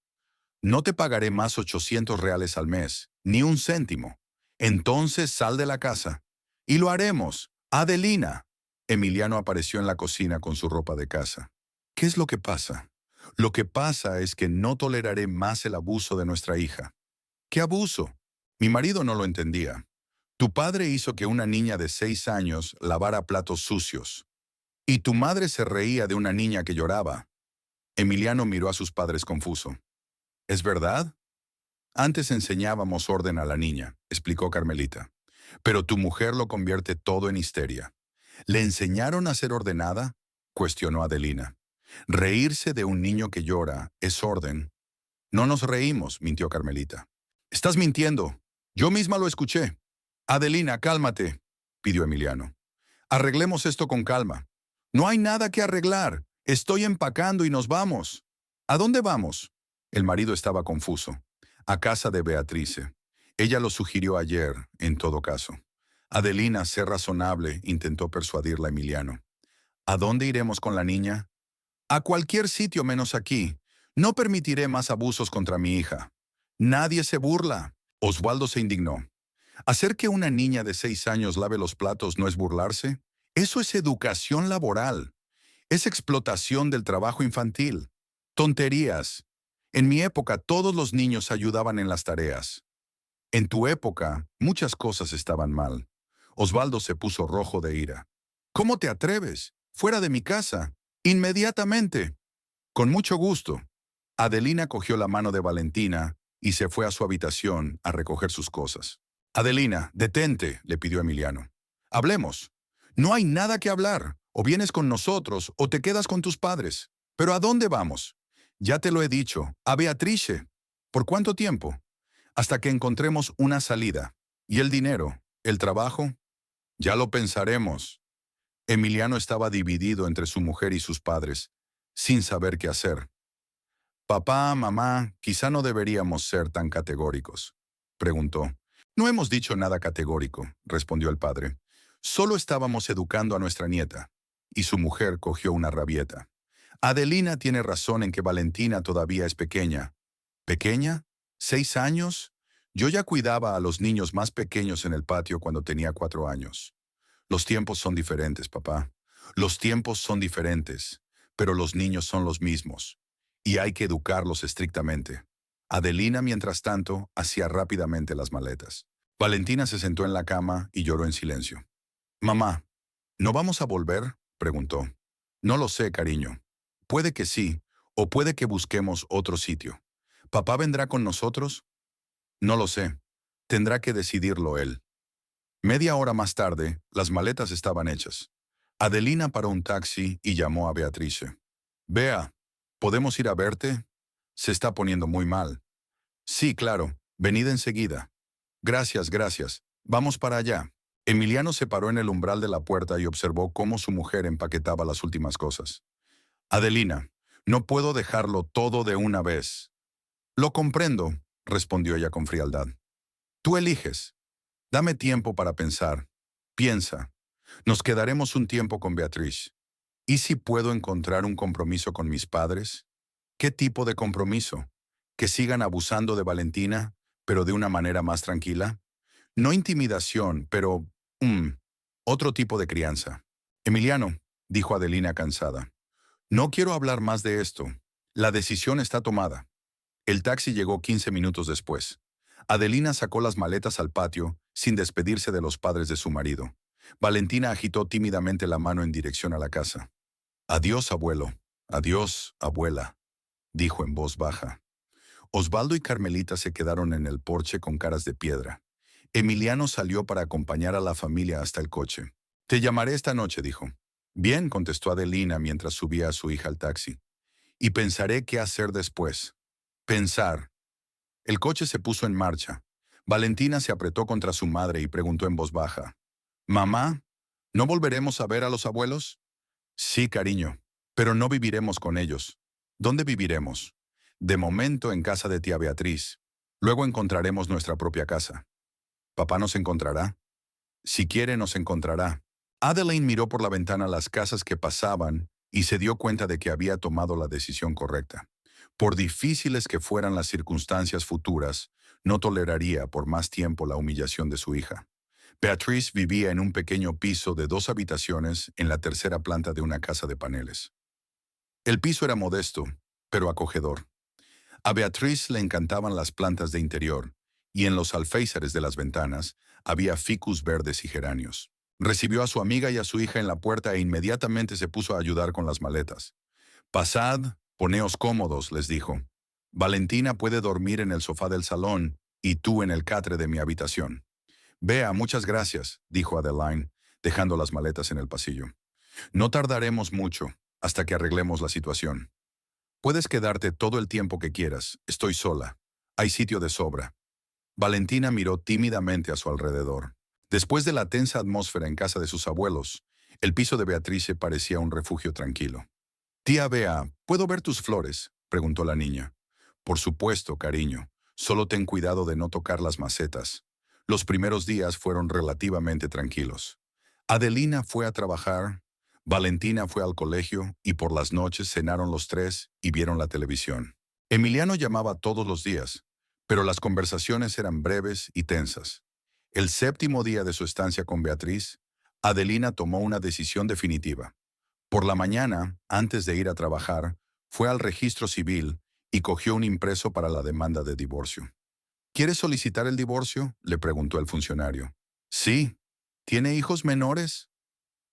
«No te pagaré más 800 reales al mes, ni un céntimo. Entonces sal de la casa». «Y lo haremos. Adelina». Emiliano apareció en la cocina con su ropa de casa. «¿Qué es lo que pasa?». «Lo que pasa es que no toleraré más el abuso de nuestra hija». «¿Qué abuso?». Mi marido no lo entendía. Tu padre hizo que una niña de 6 años lavara platos sucios. Y tu madre se reía de una niña que lloraba. Emiliano miró a sus padres confuso. ¿Es verdad? Antes enseñábamos orden a la niña, explicó Carmelita. Pero tu mujer lo convierte todo en histeria. ¿Le enseñaron a ser ordenada?, cuestionó Adelina. Reírse de un niño que llora es orden. No nos reímos, mintió Carmelita. Estás mintiendo. Yo misma lo escuché. Adelina, cálmate, pidió Emiliano. Arreglemos esto con calma. No hay nada que arreglar. Estoy empacando y nos vamos. ¿A dónde vamos? El marido estaba confuso. A casa de Beatrice. Ella lo sugirió ayer, en todo caso. Adelina, ser razonable, intentó persuadirla a Emiliano. ¿A dónde iremos con la niña? A cualquier sitio menos aquí. No permitiré más abusos contra mi hija. Nadie se burla. Osvaldo se indignó. ¿Hacer que una niña de 6 años lave los platos no es burlarse? Eso es educación laboral. Es explotación del trabajo infantil. Tonterías. En mi época todos los niños ayudaban en las tareas. En tu época muchas cosas estaban mal. Osvaldo se puso rojo de ira. ¿Cómo te atreves? Fuera de mi casa. Inmediatamente. Con mucho gusto. Adelina cogió la mano de Valentina y se fue a su habitación a recoger sus cosas. Adelina, detente, le pidió Emiliano. Hablemos. No hay nada que hablar. O vienes con nosotros o te quedas con tus padres. ¿Pero a dónde vamos? Ya te lo he dicho, a Beatrice. ¿Por cuánto tiempo? Hasta que encontremos una salida. ¿Y el dinero? ¿El trabajo? Ya lo pensaremos. Emiliano estaba dividido entre su mujer y sus padres, sin saber qué hacer. Papá, mamá, quizá no deberíamos ser tan categóricos, preguntó. No hemos dicho nada categórico, respondió el padre. Solo estábamos educando a nuestra nieta. Y su mujer cogió una rabieta. Adelina tiene razón en que Valentina todavía es pequeña. ¿Pequeña? ¿6 años? Yo ya cuidaba a los niños más pequeños en el patio cuando tenía 4 años. Los tiempos son diferentes, papá. Los tiempos son diferentes, pero los niños son los mismos. Y hay que educarlos estrictamente. Adelina, mientras tanto, hacía rápidamente las maletas. Valentina se sentó en la cama y lloró en silencio. Mamá, ¿no vamos a volver? Preguntó. No lo sé, cariño. Puede que sí, o puede que busquemos otro sitio. ¿Papá vendrá con nosotros? No lo sé. Tendrá que decidirlo él. Media hora más tarde, las maletas estaban hechas. Adelina paró un taxi y llamó a Beatrice. Bea, ¿podemos ir a verte? Se está poniendo muy mal. Sí, claro. Venid enseguida. Gracias, gracias. Vamos para allá. Emiliano se paró en el umbral de la puerta y observó cómo su mujer empaquetaba las últimas cosas. Adelina, no puedo dejarlo todo de una vez. Lo comprendo, respondió ella con frialdad. Tú eliges. Dame tiempo para pensar. Piensa. Nos quedaremos un tiempo con Beatriz. ¿Y si puedo encontrar un compromiso con mis padres? ¿Qué tipo de compromiso? ¿Que sigan abusando de Valentina, pero de una manera más tranquila? No intimidación, pero... otro tipo de crianza. Emiliano, dijo Adelina cansada. No quiero hablar más de esto. La decisión está tomada. El taxi llegó 15 minutos después. Adelina sacó las maletas al patio, sin despedirse de los padres de su marido. Valentina agitó tímidamente la mano en dirección a la casa. Adiós, abuelo. Adiós, abuela, dijo en voz baja. Osvaldo y Carmelita se quedaron en el porche con caras de piedra. Emiliano salió para acompañar a la familia hasta el coche. Te llamaré esta noche, dijo. Bien, contestó Adelina mientras subía a su hija al taxi. Y pensaré qué hacer después. Pensar. El coche se puso en marcha. Valentina se apretó contra su madre y preguntó en voz baja. «Mamá, ¿no volveremos a ver a los abuelos?» «Sí, cariño, pero no viviremos con ellos. ¿Dónde viviremos?» «De momento en casa de tía Beatriz. Luego encontraremos nuestra propia casa. ¿Papá nos encontrará?» «Si quiere, nos encontrará». Adeline miró por la ventana las casas que pasaban y se dio cuenta de que había tomado la decisión correcta. Por difíciles que fueran las circunstancias futuras, no toleraría por más tiempo la humillación de su hija. Beatriz vivía en un pequeño piso de 2 habitaciones en la tercera planta de una casa de paneles. El piso era modesto, pero acogedor. A Beatriz le encantaban las plantas de interior, y en los alféizares de las ventanas había ficus verdes y geranios. Recibió a su amiga y a su hija en la puerta e inmediatamente se puso a ayudar con las maletas. «Pasad, poneos cómodos», les dijo. «Valentina puede dormir en el sofá del salón y tú en el catre de mi habitación». «Bea, muchas gracias», dijo Adeline, dejando las maletas en el pasillo. «No tardaremos mucho, hasta que arreglemos la situación. Puedes quedarte todo el tiempo que quieras, estoy sola. Hay sitio de sobra». Valentina miró tímidamente a su alrededor. Después de la tensa atmósfera en casa de sus abuelos, el piso de Beatrice parecía un refugio tranquilo. «Tía Bea, ¿puedo ver tus flores?», preguntó la niña. «Por supuesto, cariño. Solo ten cuidado de no tocar las macetas». Los primeros días fueron relativamente tranquilos. Adelina fue a trabajar, Valentina fue al colegio y por las noches cenaron los tres y vieron la televisión. Emiliano llamaba todos los días, pero las conversaciones eran breves y tensas. El séptimo día de su estancia con Beatriz, Adelina tomó una decisión definitiva. Por la mañana, antes de ir a trabajar, fue al registro civil y cogió un impreso para la demanda de divorcio. ¿Quiere solicitar el divorcio?, le preguntó el funcionario. Sí. ¿Tiene hijos menores?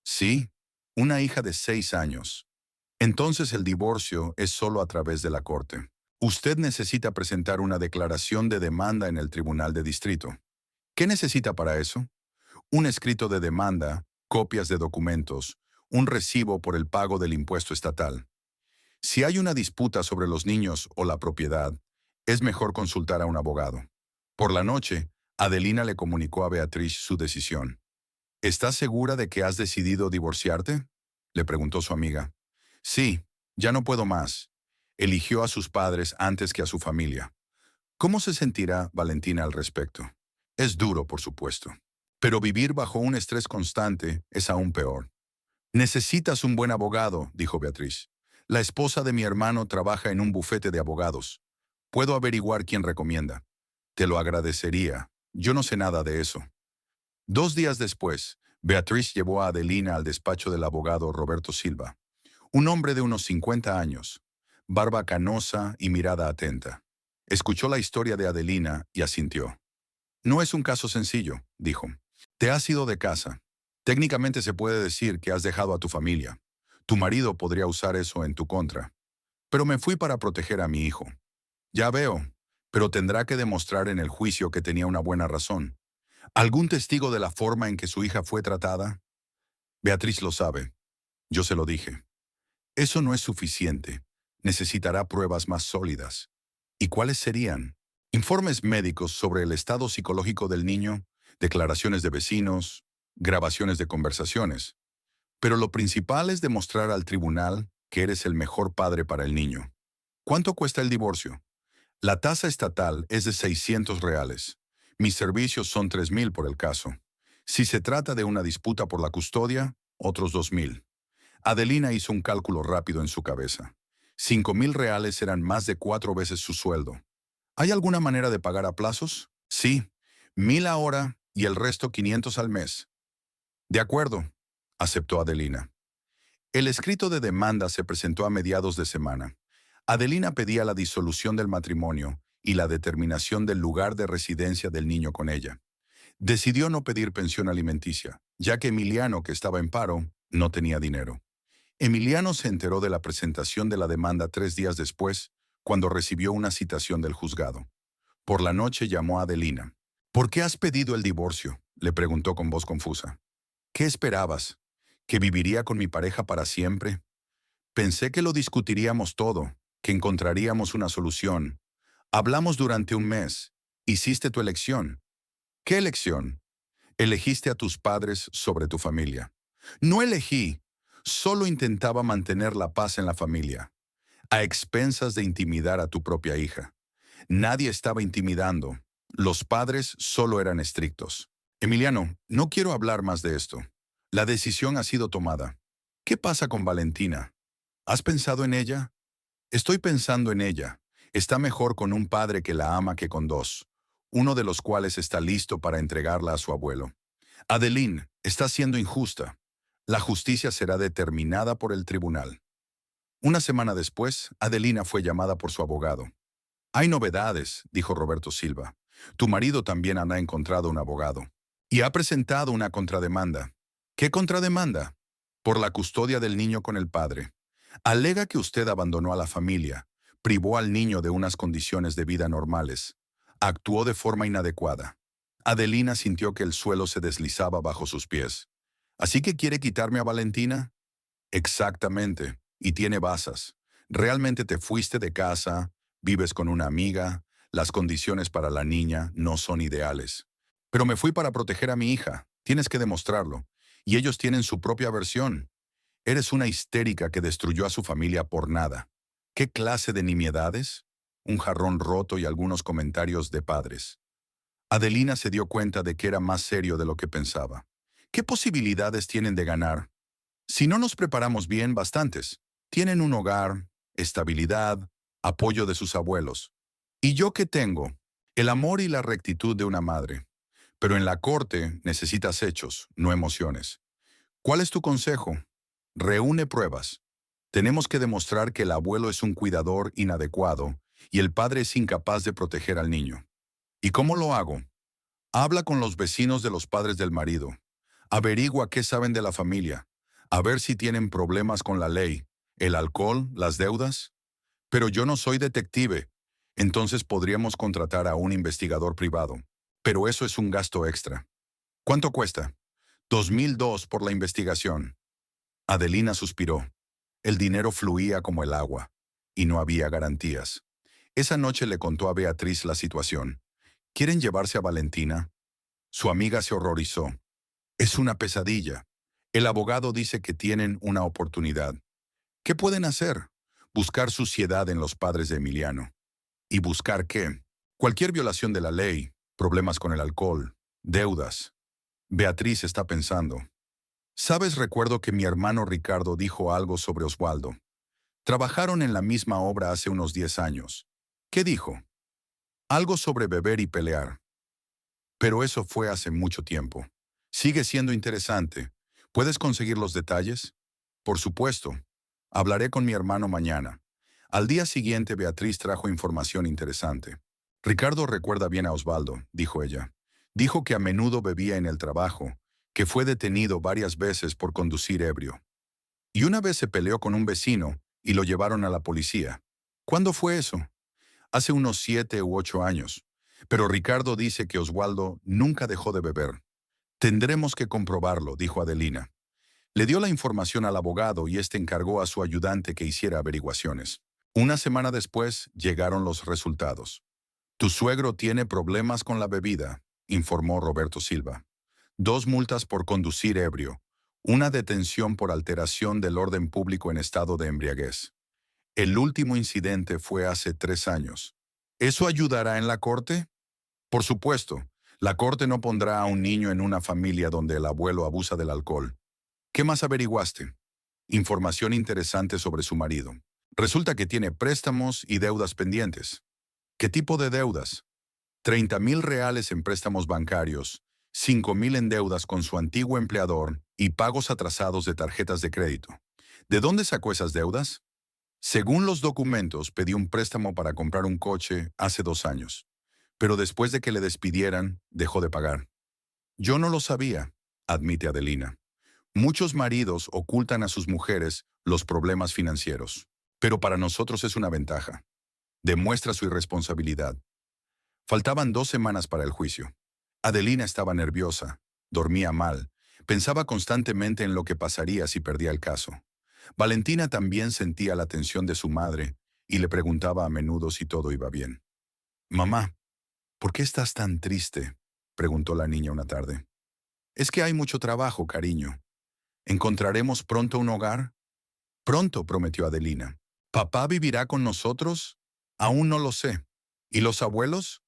Sí. Una hija de 6 años. Entonces el divorcio es solo a través de la corte. Usted necesita presentar una declaración de demanda en el Tribunal de Distrito. ¿Qué necesita para eso? Un escrito de demanda, copias de documentos, un recibo por el pago del impuesto estatal. Si hay una disputa sobre los niños o la propiedad, es mejor consultar a un abogado. Por la noche, Adelina le comunicó a Beatriz su decisión. ¿Estás segura de que has decidido divorciarte?, le preguntó su amiga. Sí, ya no puedo más. Eligió a sus padres antes que a su familia. ¿Cómo se sentirá Valentina al respecto? Es duro, por supuesto. Pero vivir bajo un estrés constante es aún peor. Necesitas un buen abogado, dijo Beatriz. La esposa de mi hermano trabaja en un bufete de abogados. Puedo averiguar quién recomienda. Te lo agradecería. Yo no sé nada de eso. 2 días después, Beatriz llevó a Adelina al despacho del abogado Roberto Silva, un hombre de unos 50 años, barba canosa y mirada atenta. Escuchó la historia de Adelina y asintió. No es un caso sencillo, dijo. Te has ido de casa. Técnicamente se puede decir que has dejado a tu familia. Tu marido podría usar eso en tu contra. Pero me fui para proteger a mi hijo. Ya veo, pero tendrá que demostrar en el juicio que tenía una buena razón. ¿Algún testigo de la forma en que su hija fue tratada? Beatriz lo sabe. Yo se lo dije. Eso no es suficiente. Necesitará pruebas más sólidas. ¿Y cuáles serían? Informes médicos sobre el estado psicológico del niño, declaraciones de vecinos, grabaciones de conversaciones. Pero lo principal es demostrar al tribunal que eres el mejor padre para el niño. ¿Cuánto cuesta el divorcio? La tasa estatal es de 600 reales. Mis servicios son 3.000 por el caso. Si se trata de una disputa por la custodia, otros 2.000. Adelina hizo un cálculo rápido en su cabeza. 5.000 reales eran más de 4 veces su sueldo. ¿Hay alguna manera de pagar a plazos? Sí, 1.000 ahora y el resto 500 al mes. De acuerdo, aceptó Adelina. El escrito de demanda se presentó a mediados de semana. Adelina pedía la disolución del matrimonio y la determinación del lugar de residencia del niño con ella. Decidió no pedir pensión alimenticia, ya que Emiliano, que estaba en paro, no tenía dinero. Emiliano se enteró de la presentación de la demanda 3 días después, cuando recibió una citación del juzgado. Por la noche llamó a Adelina. ¿Por qué has pedido el divorcio?, le preguntó con voz confusa. ¿Qué esperabas? ¿Que viviría con mi pareja para siempre? Pensé que lo discutiríamos todo, que encontraríamos una solución. Hablamos durante un mes. Hiciste tu elección. ¿Qué elección? Elegiste a tus padres sobre tu familia. No elegí, solo intentaba mantener la paz en la familia, a expensas de intimidar a tu propia hija. Nadie estaba intimidando. Los padres solo eran estrictos. Emiliano, no quiero hablar más de esto. La decisión ha sido tomada. ¿Qué pasa con Valentina? ¿Has pensado en ella? Estoy pensando en ella. Está mejor con un padre que la ama que con dos, uno de los cuales está listo para entregarla a su abuelo. Adeline, está siendo injusta. La justicia será determinada por el tribunal. Una semana después, Adelina fue llamada por su abogado. Hay novedades, dijo Roberto Silva. Tu marido también ha encontrado un abogado. Y ha presentado una contrademanda. ¿Qué contrademanda? Por la custodia del niño con el padre. Alega que usted abandonó a la familia, privó al niño de unas condiciones de vida normales, actuó de forma inadecuada. Adelina sintió que el suelo se deslizaba bajo sus pies. ¿Así que quiere quitarme a Valentina? Exactamente, y tiene basas. Realmente te fuiste de casa, vives con una amiga, las condiciones para la niña no son ideales. Pero me fui para proteger a mi hija, tienes que demostrarlo. Y ellos tienen su propia versión. Eres una histérica que destruyó a su familia por nada. ¿Qué clase de nimiedades? Un jarrón roto y algunos comentarios de padres. Adelina se dio cuenta de que era más serio de lo que pensaba. ¿Qué posibilidades tienen de ganar? Si no nos preparamos bien, bastantes. Tienen un hogar, estabilidad, apoyo de sus abuelos. ¿Y yo qué tengo? El amor y la rectitud de una madre. Pero en la corte necesitas hechos, no emociones. ¿Cuál es tu consejo? Reúne pruebas. Tenemos que demostrar que el abuelo es un cuidador inadecuado y el padre es incapaz de proteger al niño. ¿Y cómo lo hago? Habla con los vecinos de los padres del marido. Averigua qué saben de la familia. A ver si tienen problemas con la ley, el alcohol, las deudas. Pero yo no soy detective. Entonces podríamos contratar a un investigador privado. Pero eso es un gasto extra. ¿Cuánto cuesta? 2002 por la investigación. Adelina suspiró. El dinero fluía como el agua, y no había garantías. Esa noche le contó a Beatriz la situación. ¿Quieren llevarse a Valentina? Su amiga se horrorizó. Es una pesadilla. El abogado dice que tienen una oportunidad. ¿Qué pueden hacer? Buscar suciedad en los padres de Emiliano. ¿Y buscar qué? Cualquier violación de la ley, problemas con el alcohol, deudas. Beatriz está pensando. ¿Sabes? Recuerdo que mi hermano Ricardo dijo algo sobre Oswaldo. Trabajaron en la misma obra hace unos 10 años. ¿Qué dijo? Algo sobre beber y pelear. Pero eso fue hace mucho tiempo. Sigue siendo interesante. ¿Puedes conseguir los detalles? Por supuesto. Hablaré con mi hermano mañana. Al día siguiente, Beatriz trajo información interesante. Ricardo recuerda bien a Osvaldo, dijo ella. Dijo que a menudo bebía en el trabajo, que fue detenido varias veces por conducir ebrio. Y una vez se peleó con un vecino y lo llevaron a la policía. ¿Cuándo fue eso? Hace unos 7 u 8 años. Pero Ricardo dice que Oswaldo nunca dejó de beber. Tendremos que comprobarlo, dijo Adelina. Le dio la información al abogado y éste encargó a su ayudante que hiciera averiguaciones. Una semana después llegaron los resultados. Tu suegro tiene problemas con la bebida, informó Roberto Silva. 2 multas por conducir ebrio, una detención por alteración del orden público en estado de embriaguez. El último incidente fue hace 3 años. ¿Eso ayudará en la corte? Por supuesto, la corte no pondrá a un niño en una familia donde el abuelo abusa del alcohol. ¿Qué más averiguaste? Información interesante sobre su marido. Resulta que tiene préstamos y deudas pendientes. ¿Qué tipo de deudas? 30,000 reales en préstamos bancarios, 5,000 en deudas con su antiguo empleador y pagos atrasados de tarjetas de crédito. ¿De dónde sacó esas deudas? Según los documentos, pidió un préstamo para comprar un coche hace 2 años. Pero después de que le despidieran, dejó de pagar. Yo no lo sabía, admite Adelina. Muchos maridos ocultan a sus mujeres los problemas financieros. Pero para nosotros es una ventaja. Demuestra su irresponsabilidad. Faltaban 2 semanas para el juicio. Adelina estaba nerviosa, dormía mal, pensaba constantemente en lo que pasaría si perdía el caso. Valentina también sentía la tensión de su madre y le preguntaba a menudo si todo iba bien. «Mamá, ¿por qué estás tan triste?», preguntó la niña una tarde. «Es que hay mucho trabajo, cariño. ¿Encontraremos pronto un hogar?». «Pronto», prometió Adelina. «¿Papá vivirá con nosotros?». «Aún no lo sé». «¿Y los abuelos?».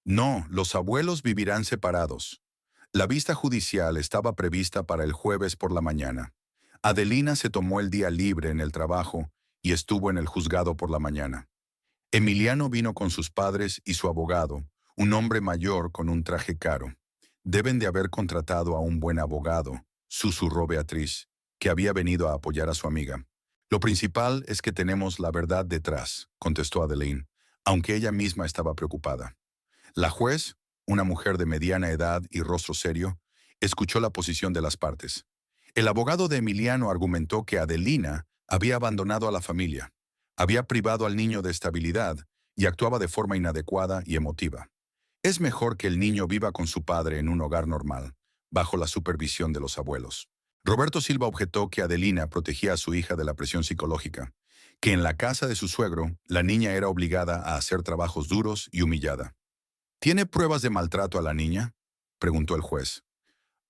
«No, los abuelos vivirán separados». La vista judicial estaba prevista para el jueves por la mañana. Adelina se tomó el día libre en el trabajo y estuvo en el juzgado por la mañana. Emiliano vino con sus padres y su abogado, un hombre mayor con un traje caro. «Deben de haber contratado a un buen abogado», susurró Beatriz, que había venido a apoyar a su amiga. «Lo principal es que tenemos la verdad detrás», contestó Adeline, aunque ella misma estaba preocupada. La juez, una mujer de mediana edad y rostro serio, escuchó la posición de las partes. El abogado de Emiliano argumentó que Adelina había abandonado a la familia, había privado al niño de estabilidad y actuaba de forma inadecuada y emotiva. Es mejor que el niño viva con su padre en un hogar normal, bajo la supervisión de los abuelos. Roberto Silva objetó que Adelina protegía a su hija de la presión psicológica, que en la casa de su suegro, la niña era obligada a hacer trabajos duros y humillada. «¿Tiene pruebas de maltrato a la niña?», preguntó el juez.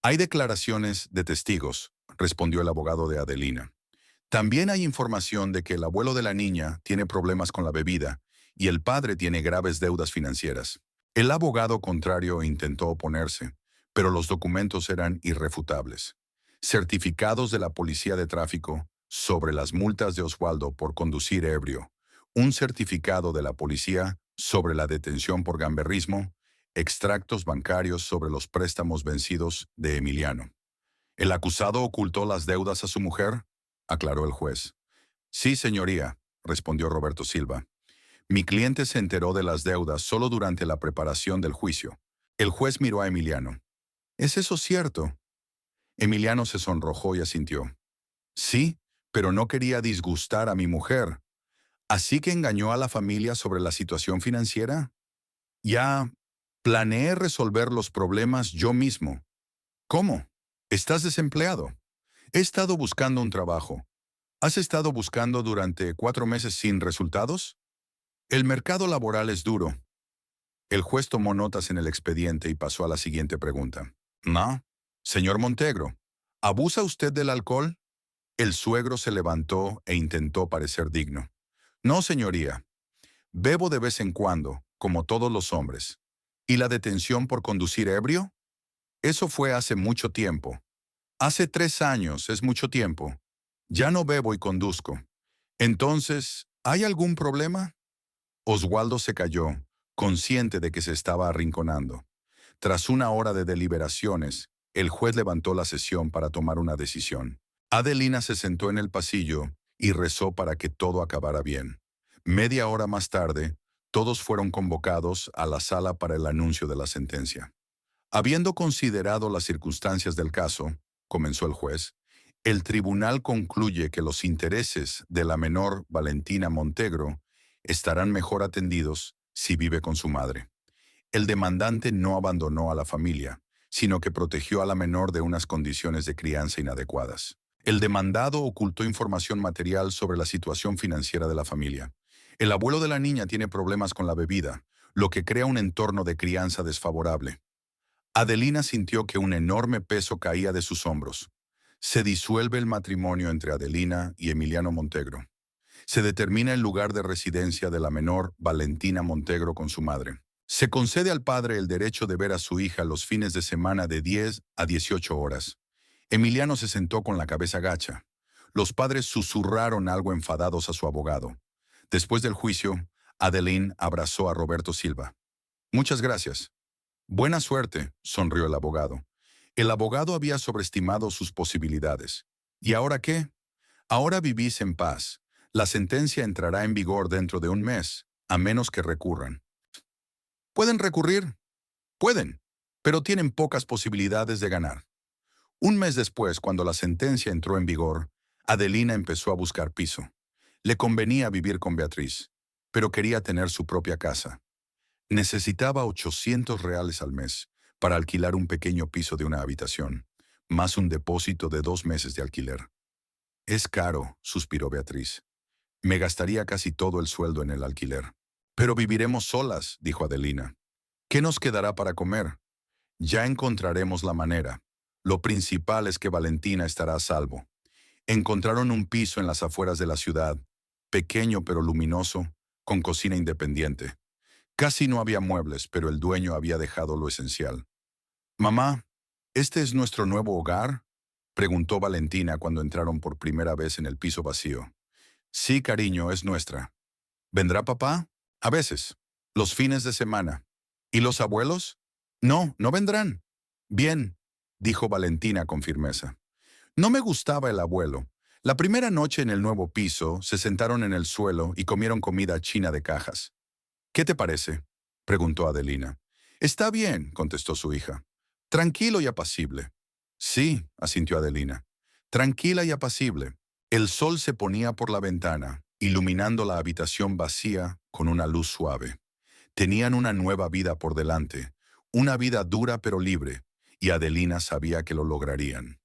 «Hay declaraciones de testigos», respondió el abogado de Adelina. «También hay información de que el abuelo de la niña tiene problemas con la bebida y el padre tiene graves deudas financieras». El abogado contrario intentó oponerse, pero los documentos eran irrefutables. Certificados de la Policía de Tráfico sobre las multas de Oswaldo por conducir ebrio, un certificado de la policía sobre la detención por gamberrismo, extractos bancarios sobre los préstamos vencidos de Emiliano. ¿El acusado ocultó las deudas a su mujer?, aclaró el juez. Sí, señoría, respondió Roberto Silva. Mi cliente se enteró de las deudas solo durante la preparación del juicio. El juez miró a Emiliano. ¿Es eso cierto? Emiliano se sonrojó y asintió. Sí, pero no quería disgustar a mi mujer. ¿Así que engañó a la familia sobre la situación financiera? Ya planeé resolver los problemas yo mismo. ¿Cómo? ¿Estás desempleado? He estado buscando un trabajo. ¿Has estado buscando durante 4 meses sin resultados? El mercado laboral es duro. El juez tomó notas en el expediente y pasó a la siguiente pregunta. ¿No? Señor Montegro, ¿abusa usted del alcohol? El suegro se levantó e intentó parecer digno. No, señoría. Bebo de vez en cuando, como todos los hombres. ¿Y la detención por conducir ebrio? Eso fue hace mucho tiempo. Hace 3 años es mucho tiempo. Ya no bebo y conduzco. Entonces, ¿hay algún problema? Oswaldo se calló, consciente de que se estaba arrinconando. Tras una hora de deliberaciones, el juez levantó la sesión para tomar una decisión. Adelina se sentó en el pasillo y rezó para que todo acabara bien. Media hora más tarde, todos fueron convocados a la sala para el anuncio de la sentencia. Habiendo considerado las circunstancias del caso, comenzó el juez, el tribunal concluye que los intereses de la menor Valentina Montegro estarán mejor atendidos si vive con su madre. El demandante no abandonó a la familia, sino que protegió a la menor de unas condiciones de crianza inadecuadas. El demandado ocultó información material sobre la situación financiera de la familia. El abuelo de la niña tiene problemas con la bebida, lo que crea un entorno de crianza desfavorable. Adelina sintió que un enorme peso caía de sus hombros. Se disuelve el matrimonio entre Adelina y Emiliano Montegro. Se determina el lugar de residencia de la menor Valentina Montegro con su madre. Se concede al padre el derecho de ver a su hija los fines de semana de 10 a 18 horas. Emiliano se sentó con la cabeza gacha. Los padres susurraron algo enfadados a su abogado. Después del juicio, Adeline abrazó a Roberto Silva. Muchas gracias. Buena suerte, sonrió el abogado. El abogado había sobreestimado sus posibilidades. ¿Y ahora qué? Ahora vivís en paz. La sentencia entrará en vigor dentro de un mes, a menos que recurran. ¿Pueden recurrir? Pueden, pero tienen pocas posibilidades de ganar. Un mes después, cuando la sentencia entró en vigor, Adelina empezó a buscar piso. Le convenía vivir con Beatriz, pero quería tener su propia casa. Necesitaba 800 reales al mes para alquilar un pequeño piso de una habitación, más un depósito de 2 meses de alquiler. Es caro, suspiró Beatriz. Me gastaría casi todo el sueldo en el alquiler. Pero viviremos solas, dijo Adelina. ¿Qué nos quedará para comer? Ya encontraremos la manera. Lo principal es que Valentina estará a salvo. Encontraron un piso en las afueras de la ciudad, pequeño pero luminoso, con cocina independiente. Casi no había muebles, pero el dueño había dejado lo esencial. «Mamá, ¿este es nuestro nuevo hogar?», preguntó Valentina cuando entraron por primera vez en el piso vacío. «Sí, cariño, es nuestra». «¿Vendrá papá?» «A veces. Los fines de semana». «¿Y los abuelos?» «No, no vendrán». «Bien», dijo Valentina con firmeza. No me gustaba el abuelo. La primera noche en el nuevo piso, se sentaron en el suelo y comieron comida china de cajas. «¿Qué te parece?», preguntó Adelina. «Está bien», contestó su hija. «Tranquilo y apacible». «Sí», asintió Adelina. «Tranquila y apacible». El sol se ponía por la ventana, iluminando la habitación vacía con una luz suave. Tenían una nueva vida por delante, una vida dura pero libre, y Adelina sabía que lo lograrían.